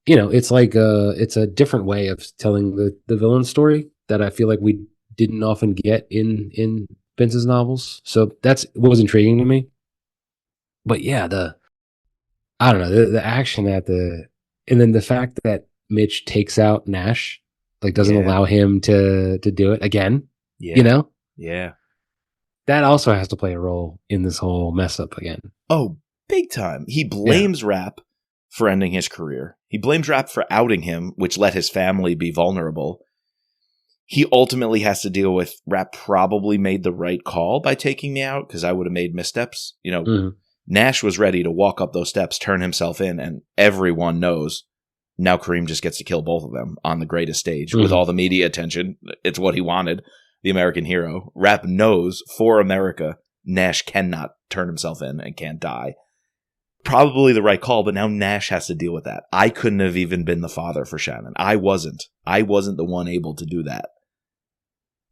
A: it's like it's a different way of telling the villain story that I feel like we didn't often get in Vince's novels. So that's what was intriguing to me. But yeah, I don't know, the action and then the fact that Mitch takes out Nash, like doesn't allow him to do it again.
B: Yeah.
A: That also has to play a role in this whole mess up again.
B: Oh, big time. He blames Rapp for ending his career. He blames Rapp for outing him, which let his family be vulnerable. He ultimately has to deal with Rapp probably made the right call by taking me out, because I would have made missteps. Nash was ready to walk up those steps, turn himself in, and everyone knows now Kareem just gets to kill both of them on the greatest stage with all the media attention. It's what he wanted, the American hero. Rapp knows for America, Nash cannot turn himself in and can't die. Probably the right call, but now Nash has to deal with that. I couldn't have even been the father for Shannon. I wasn't the one able to do that.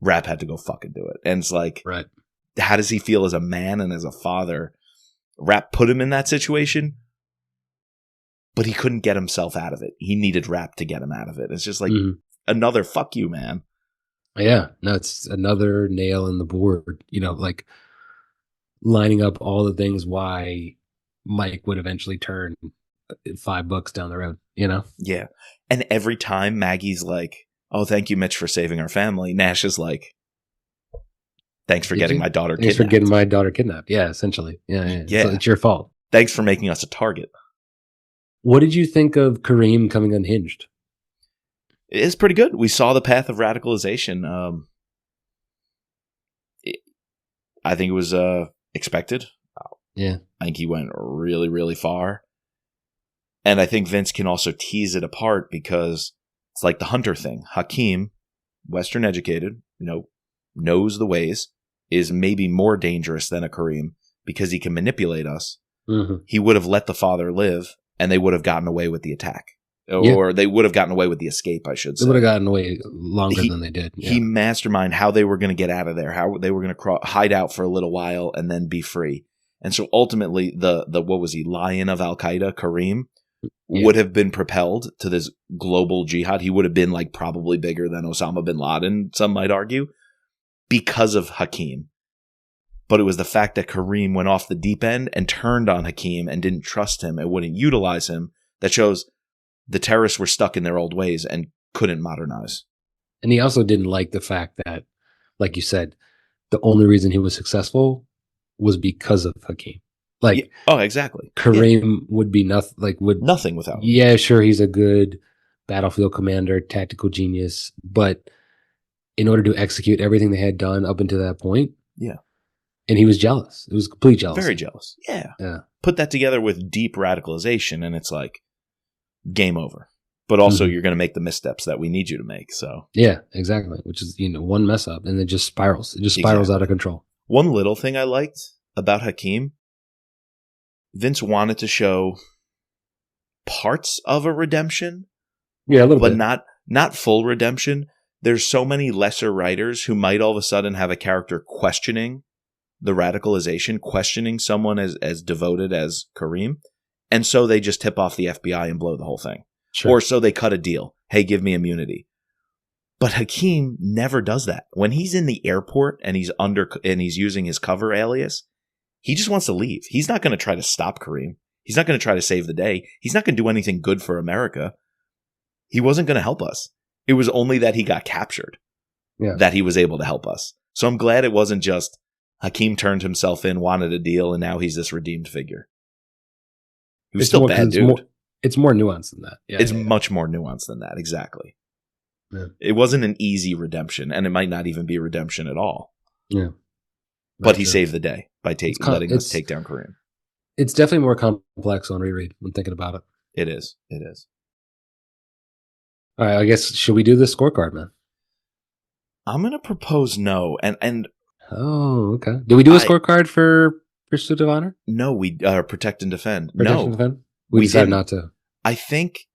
B: Rapp had to go fucking do it. And it's like, how does he feel as a man and as a father? Rapp put him in that situation, but he couldn't get himself out of it. He needed Rapp to get him out of it. It's just like another fuck you, man.
A: Yeah, no, it's another nail in the board, like lining up all the things why Mike would eventually turn 5 books down the road,
B: Yeah. And every time Maggie's like, oh, thank you, Mitch, for saving our family, Nash is like, thanks for getting my daughter kidnapped.
A: Thanks for getting my daughter kidnapped. Yeah, essentially. Yeah. So it's your fault.
B: Thanks for making us a target.
A: What did you think of Kareem coming unhinged?
B: It is pretty good. We saw the path of radicalization. I think it was expected.
A: Yeah.
B: I think he went really, really far. And I think Vince can also tease it apart because it's like the Hunter thing. Hakeem, Western educated, knows the ways, is maybe more dangerous than a Kareem because he can manipulate us. He would have let the father live, and they would have gotten away with the attack. Or they would have gotten away with the escape, I should say.
A: They would have gotten away longer than they did. Yeah.
B: He masterminded how they were going to get out of there, how they were going to hide out for a little while and then be free. And so ultimately, the what was he, Lion of Al-Qaeda, Kareem, would have been propelled to this global jihad. He would have been like probably bigger than Osama bin Laden, some might argue, because of Hakeem. But it was the fact that Kareem went off the deep end and turned on Hakeem and didn't trust him and wouldn't utilize him that shows the terrorists were stuck in their old ways and couldn't modernize.
A: And he also didn't like the fact that, like you said, the only reason he was successful was because of Hakeem. Like,
B: exactly.
A: Kareem would be nothing.
B: Nothing without him.
A: Yeah, sure, he's a good battlefield commander, tactical genius, but in order to execute everything they had done up until that point, and he was jealous. It was complete jealousy.
B: Very jealous. Yeah. Put that together with deep radicalization, and it's like game over. but also you're going to make the missteps that we need you to make. So
A: yeah, exactly. Which is, one mess up and it just spirals. It just spirals out of control.
B: One little thing I liked about Hakeem, Vince wanted to show parts of a redemption.
A: Yeah, a little bit.
B: But not full redemption. There's so many lesser writers who might all of a sudden have a character questioning the radicalization, questioning someone as devoted as Kareem. And so they just tip off the FBI and blow the whole thing. Sure. Or so they cut a deal. Hey, give me immunity. But Hakeem never does that. When he's in the airport and he's using his cover alias, he just wants to leave. He's not going to try to stop Kareem. He's not going to try to save the day. He's not going to do anything good for America. He wasn't going to help us. It was only that he got captured that he was able to help us. So I'm glad it wasn't just Hakeem turned himself in, wanted a deal, and now he's this redeemed figure. He was still bad, dude.
A: It's more nuanced than that. Yeah,
B: it's much more nuanced than that. Exactly. Yeah. It wasn't an easy redemption, and it might not even be redemption at all.
A: Yeah.
B: But he saved the day by letting us take down Kareem.
A: It's definitely more complex on reread when thinking about it.
B: It is. It is.
A: All right, I guess, should we do the scorecard, man?
B: I'm going to propose no. And
A: oh, okay. Did we do a scorecard for Pursuit of Honor?
B: No, we Protect and Defend.
A: We decided not to.
B: I think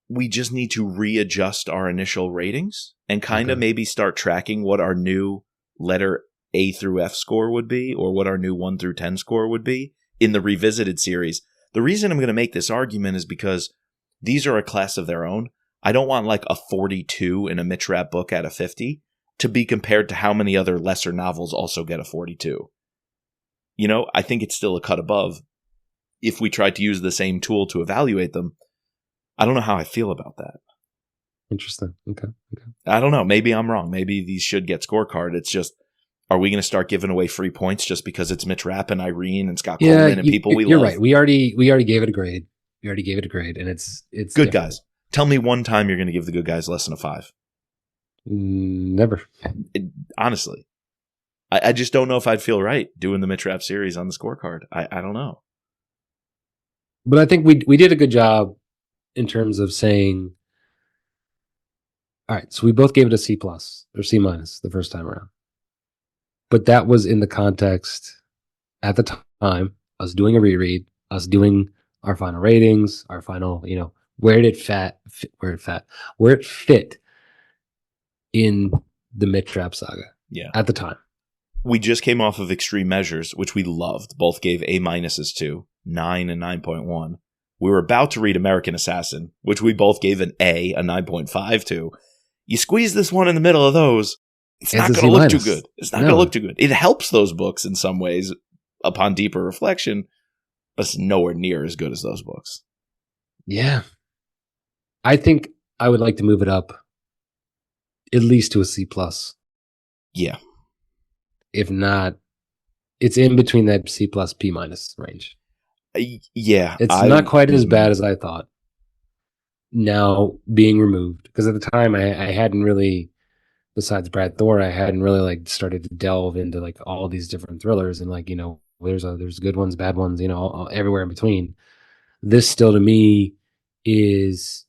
B: we just need to readjust our initial ratings and kind of maybe start tracking what our new letter A through F score would be, or what our new 1 through 10 score would be in the revisited series. The reason I'm going to make this argument is because these are a class of their own. I don't want like a 42 in a Mitch Rapp book out of 50 to be compared to how many other lesser novels also get a 42. I think it's still a cut above. If we tried to use the same tool to evaluate them, I don't know how I feel about that.
A: Interesting. Okay.
B: I don't know. Maybe I'm wrong. Maybe these should get scorecard. It's just, are we going to start giving away free points just because it's Mitch Rapp and Irene and Scott Coleman and people we love?
A: You're right. We already gave it a grade. And it's
B: good
A: different.
B: Guys. Tell me one time you're going to give the Good Guys less than a 5.
A: Never.
B: Honestly. I just don't know if I'd feel right doing the Mitch Rapp series on the scorecard. I don't know.
A: But I think we did a good job in terms of saying, all right, so we both gave it a C+ or C- the first time around. But that was in the context at the time, us doing a reread, us doing our final ratings, our final, where it fit in the Mitch Rapp saga.
B: Yeah.
A: At the time.
B: We just came off of Extreme Measures, which we loved. Both gave A- to 9 and 9.1. We were about to read American Assassin, which we both gave an A 9.5 to. You squeeze this one in the middle of those, it's not going to look too good. It's not going to look too good. It helps those books in some ways upon deeper reflection, but it's nowhere near as good as those books.
A: Yeah. I think I would like to move it up at least to a C+.
B: Yeah.
A: If not, it's in between that C+, P- range.
B: Yeah.
A: It's not quite as bad as I thought. Now being removed. Because at the time I hadn't really, besides Brad Thor, I hadn't really started to delve into all these different thrillers and there's good ones, bad ones, everywhere in between. This still to me is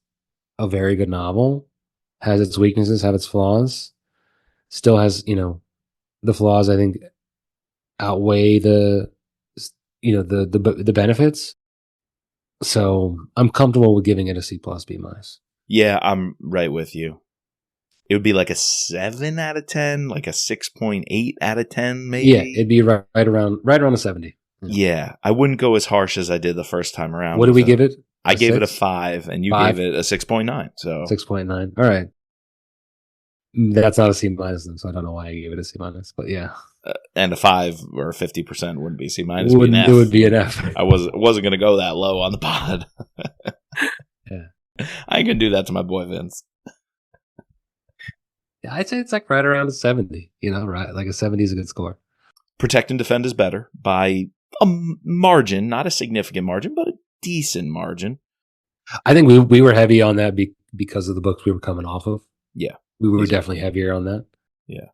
A: a very good novel. Has its weaknesses, have its flaws. Still has, the flaws I think outweigh the benefits. So I'm comfortable with giving it a C+, B-.
B: Yeah, I'm right with you. It would be like a 7 out of 10, like a 6.8 out of 10, maybe.
A: Yeah, it'd be right around a 70.
B: Yeah, I wouldn't go as harsh as I did the first time around.
A: What did we give it?
B: I gave it a 5, and you gave it a 6.9. So
A: 6.9. All right. That's not a C-, then, so I don't know why I gave it a C-, but yeah.
B: And a 5 or 50% wouldn't be C-.
A: It would be an F.
B: I wasn't going to go that low on the pod.
A: Yeah.
B: I ain't going to do that to my boy Vince.
A: Yeah, I'd say it's right around a 70, right? Like a 70 is a good score.
B: Protect and Defend is better by a margin, not a significant margin, but a decent margin.
A: I think we were heavy on that because of the books we were coming off of.
B: Yeah.
A: We were definitely heavier on that.
B: Yeah.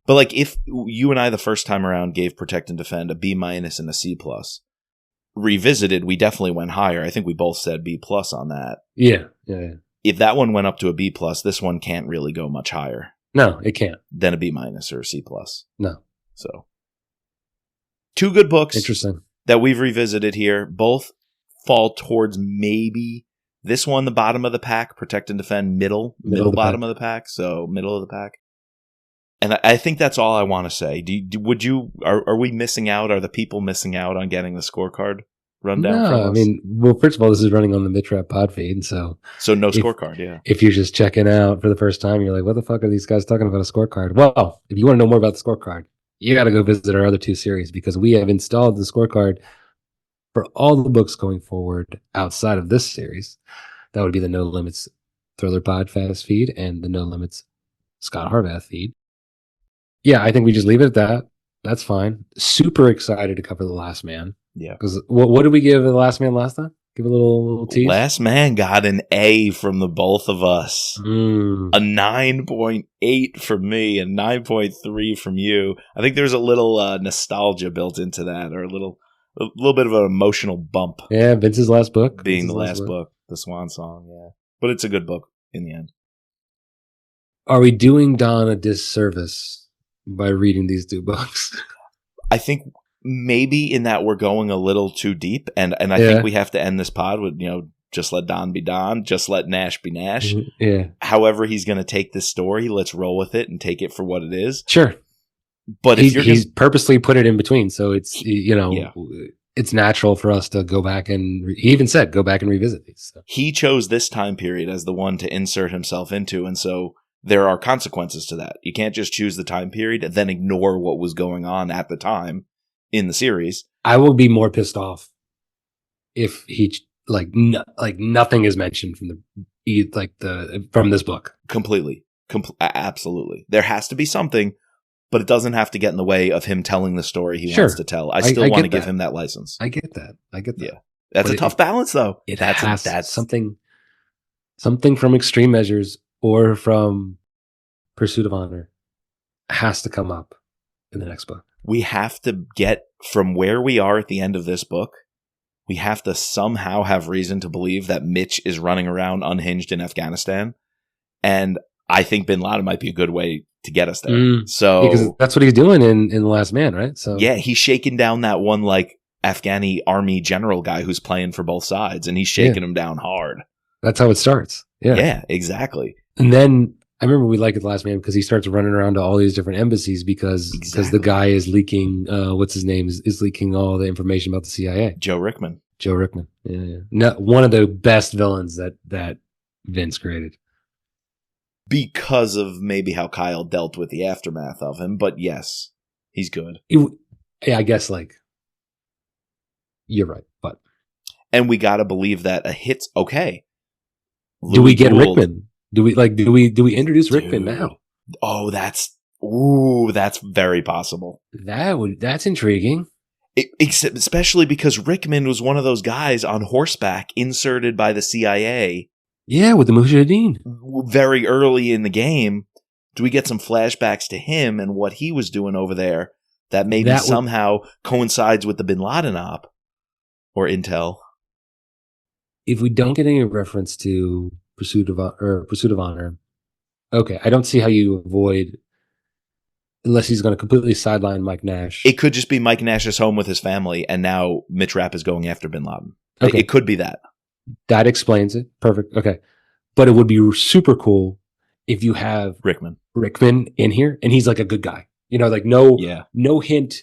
B: But if you and I the first time around gave Protect and Defend a B- and a C+, revisited, we definitely went higher. I think we both said B+ on that.
A: Yeah.
B: if that one went up to a B+, this one can't really go much higher.
A: No, it can't.
B: Than a B- or a C+.
A: No.
B: So, 2 good books.
A: Interesting.
B: That we've revisited here. Both fall towards maybe this one, the bottom of the pack, Protect and Defend, middle bottom of the pack. So, middle of the pack. And I think that's all I want to say. Are we missing out? Are the people missing out on getting the scorecard rundown from us?
A: I mean, well, first of all, this is running on the Mitch Rapp pod feed, so
B: no scorecard, yeah.
A: If you're just checking out for the first time, you're like, what the fuck are these guys talking about a scorecard? Well, if you want to know more about the scorecard, you got to go visit our other 2 series because we have installed the scorecard for all the books going forward outside of this series. That would be the No Limits Thriller Podcast feed and the No Limits Scott Harvath feed. Yeah, I think we just leave it at that. That's fine. Super excited to cover The Last Man.
B: Yeah.
A: Because what did we give The Last Man last time? Give a little tease.
B: Last Man got an A from the both of us. A 9.8 from me and 9.3 from you. I think there's a little nostalgia built into that, or a little bit of an emotional bump.
A: Yeah, Vince's last book.
B: Being the last book, the Swan Song, yeah. But it's a good book in the end.
A: Are we doing Don a disservice by reading these 2 books?
B: I think maybe in that we're going a little too deep, and I think we have to end this pod with, just let Don be Don, just let Nash be Nash.
A: Yeah.
B: However he's going to take this story, let's roll with it and take it for what it is.
A: Sure.
B: But
A: he's purposely put it in between, so it's it's natural for us to go back and he even said go back and revisit these. So.
B: He chose this time period as the one to insert himself into, and so there are consequences to that. You can't just choose the time period and then ignore what was going on at the time in the series.
A: I will be more pissed off if he nothing is mentioned from from this book.
B: Completely. Absolutely. There has to be something, but it doesn't have to get in the way of him telling the story he wants to tell. I still want to give him that license.
A: I get that.
B: Yeah. That's a tough balance, though.
A: That's something from Extreme Measures or from Pursuit of Honor has to come up in the next book.
B: We have to get from where we are at the end of this book. We have to somehow have reason to believe that Mitch is running around unhinged in Afghanistan. And I think Bin Laden might be a good way to get us there.
A: Because that's what he's doing in The Last Man, right? So
B: yeah, he's shaking down that one Afghani army general guy who's playing for both sides, and he's shaking him down hard.
A: That's how it starts. Yeah,
B: exactly.
A: And then I remember we like it The Last Man because he starts running around to all these different embassies because the guy is leaking. What's his name is leaking all the information about the CIA.
B: Joe Rickman.
A: Yeah. One of the best villains that Vince created.
B: Because of maybe how Kyle dealt with the aftermath of him, but yes, he's good.
A: I guess you're right, but
B: we got to believe that a hit's okay.
A: Do we get Rickman? Do we introduce Rickman now?
B: Oh, that's very possible.
A: That's intriguing.
B: Especially because Rickman was one of those guys on horseback inserted by the CIA.
A: Yeah, with the Mujahideen.
B: Very early in the game. Do we get some flashbacks to him and what he was doing over there that maybe somehow coincides with the Bin Laden op or intel?
A: If we don't get any reference to Pursuit of Honor, okay, I don't see how you avoid, unless he's going to completely sideline Mike Nash.
B: It could just be Mike Nash's home with his family, and now Mitch Rapp is going after Bin Laden.
A: Okay.
B: It could be that.
A: That explains it. Perfect. Okay. But it would be super cool if you have
B: Rickman
A: in here, and he's like a good guy. No hint.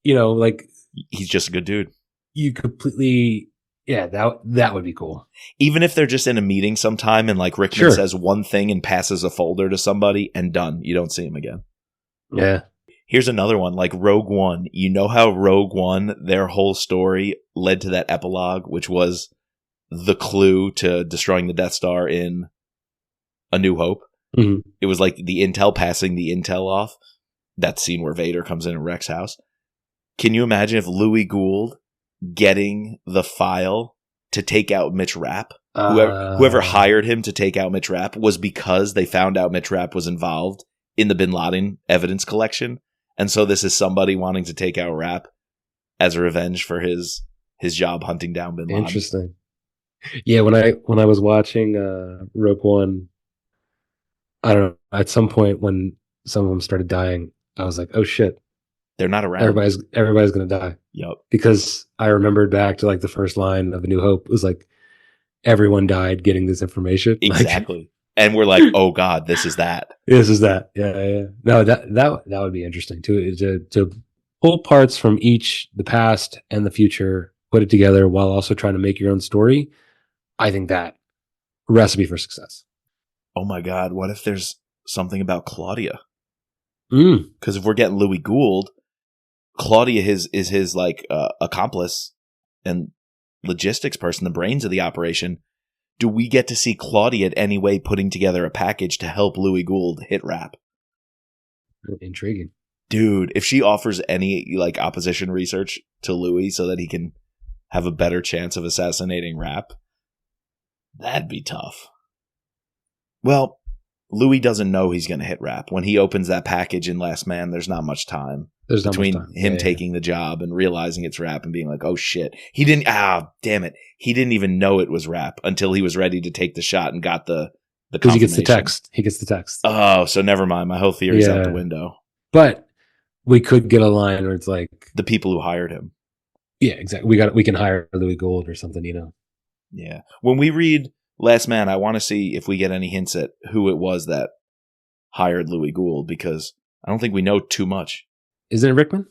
B: He's just a good dude.
A: You completely, that would be cool.
B: Even if they're just in a meeting sometime and Rickman says one thing and passes a folder to somebody and done, you don't see him again.
A: Yeah.
B: Here's another one, Rogue One. You know how Rogue One, their whole story led to that epilogue, which was the clue to destroying the Death Star in A New Hope.
A: Mm-hmm.
B: It was like the intel passing the intel off. That scene where Vader comes in Rex's house. Can you imagine if Louis Gould getting the file to take out Mitch Rapp? Whoever hired him to take out Mitch Rapp was because they found out Mitch Rapp was involved in the Bin Laden evidence collection. And so this is somebody wanting to take out Rapp as a revenge for his job hunting down Bin Laden.
A: Interesting. Yeah, when I was watching Rogue One, I don't know. At some point when some of them started dying, I was like, "Oh shit,
B: They're not around.
A: everybody's gonna die."
B: Yep.
A: Because I remembered back to like the first line of A New Hope. It was like everyone died getting this information. Like,
B: Exactly. And we're like, oh God, this is that.
A: this is that. Yeah, yeah. No, that would be interesting too. To pull parts from each, the past and the future, put it together while also trying to make your own story. I think that recipe for success.
B: Oh my God, what if there's something about Claudia?
A: Mm.
B: Because if we're getting Louis Gould, Claudia is his like accomplice and logistics person, the brains of the operation. Do we get to see Claudia at any way putting together a package to help Louis Gould hit Rapp?
A: Intriguing.
B: Dude, if she offers any like opposition research to Louis so that he can have a better chance of assassinating Rapp, that'd be tough. Well, Louis doesn't know he's going to hit Rapp. When he opens that package in Last Man, there's not much time between him taking the job and realizing it's Rapp and being like, oh shit. He didn't, damn it. He didn't even know it was Rapp until he was ready to take the shot and got the
A: because he gets the text. He gets the text.
B: Oh, so never mind. My whole theory's out the window.
A: But we could get a line where it's like
B: the people who hired him.
A: Yeah, exactly. We can hire Louis Gould or something, you know.
B: Yeah. When we read Last Man, I want to see if we get any hints at who it was that hired Louis Gould, because I don't think we know too much.
A: Isn't it Rickman?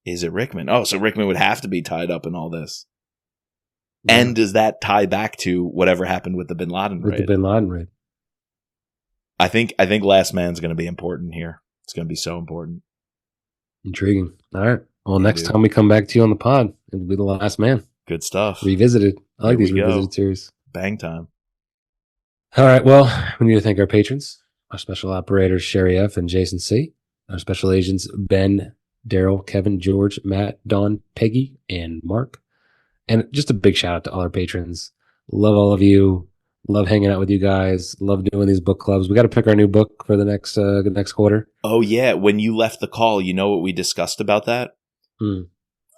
B: Is it Rickman? Oh, so Rickman would have to be tied up in all this. Yeah. And does that tie back to whatever happened with the Bin Laden raid?
A: With the Bin Laden raid.
B: I think Last Man's going to be important here. It's going to be so important.
A: Intriguing. All right. Well, next time we come back to you on the pod, it'll be The Last Man.
B: Good stuff.
A: Revisited. I like these revisited series.
B: Bang time.
A: All right. Well, we need to thank our patrons, our special operators, Sherry F. and Jason C., our special agents, Ben, Daryl, Kevin, George, Matt, Don, Peggy, and Mark. And just a big shout out to all our patrons. Love all of you. Love hanging out with you guys. Love doing these book clubs. We got to pick our new book for the next quarter.
B: Oh, yeah. When you left the call, you know what we discussed about that?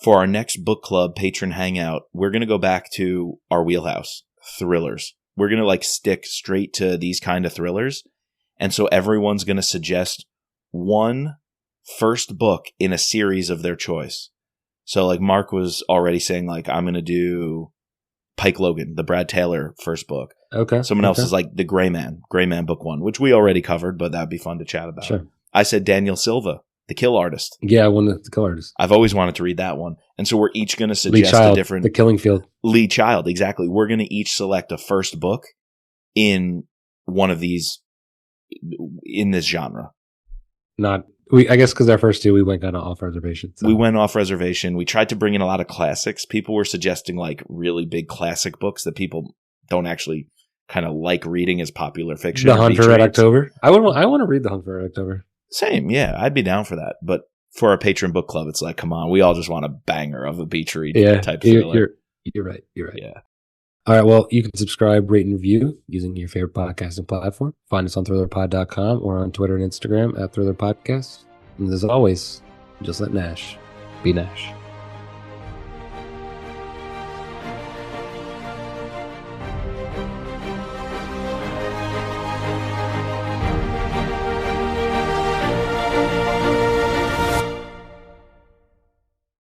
B: For our next book club patron hangout, we're going to go back to our wheelhouse, thrillers. We're going to like stick straight to these kind of thrillers. And so everyone's going to suggest one first book in a series of their choice. So like Mark was already saying, like, I'm going to do Pike Logan, the Brad Taylor first book.
A: Okay.
B: Someone else is like The Gray Man book 1, which we already covered, but that'd be fun to chat about.
A: Sure.
B: I said Daniel Silva, The Kill Artist.
A: Yeah, The Kill Artist.
B: I've always wanted to read that one. And so we're each going to suggest a different...
A: The Killing Field.
B: Lee Child, exactly. We're going to each select a first book in one of these, in this genre.
A: I guess because our first two, we went kind of off reservation. So.
B: We went off reservation. We tried to bring in a lot of classics. People were suggesting like really big classic books that people don't actually kind of like reading as popular fiction.
A: The Hunt for Red October. I want to read The Hunt for Red October.
B: Same, yeah. I'd be down for that. But for our patron book club, it's like, come on, we all just want a banger of a beach read type thriller.
A: You're right. You're right.
B: Yeah.
A: All right. Well, you can subscribe, rate, and review using your favorite podcasting platform. Find us on thrillerpod.com or on Twitter and Instagram @thrillerpodcast. And as always, just let Nash be Nash.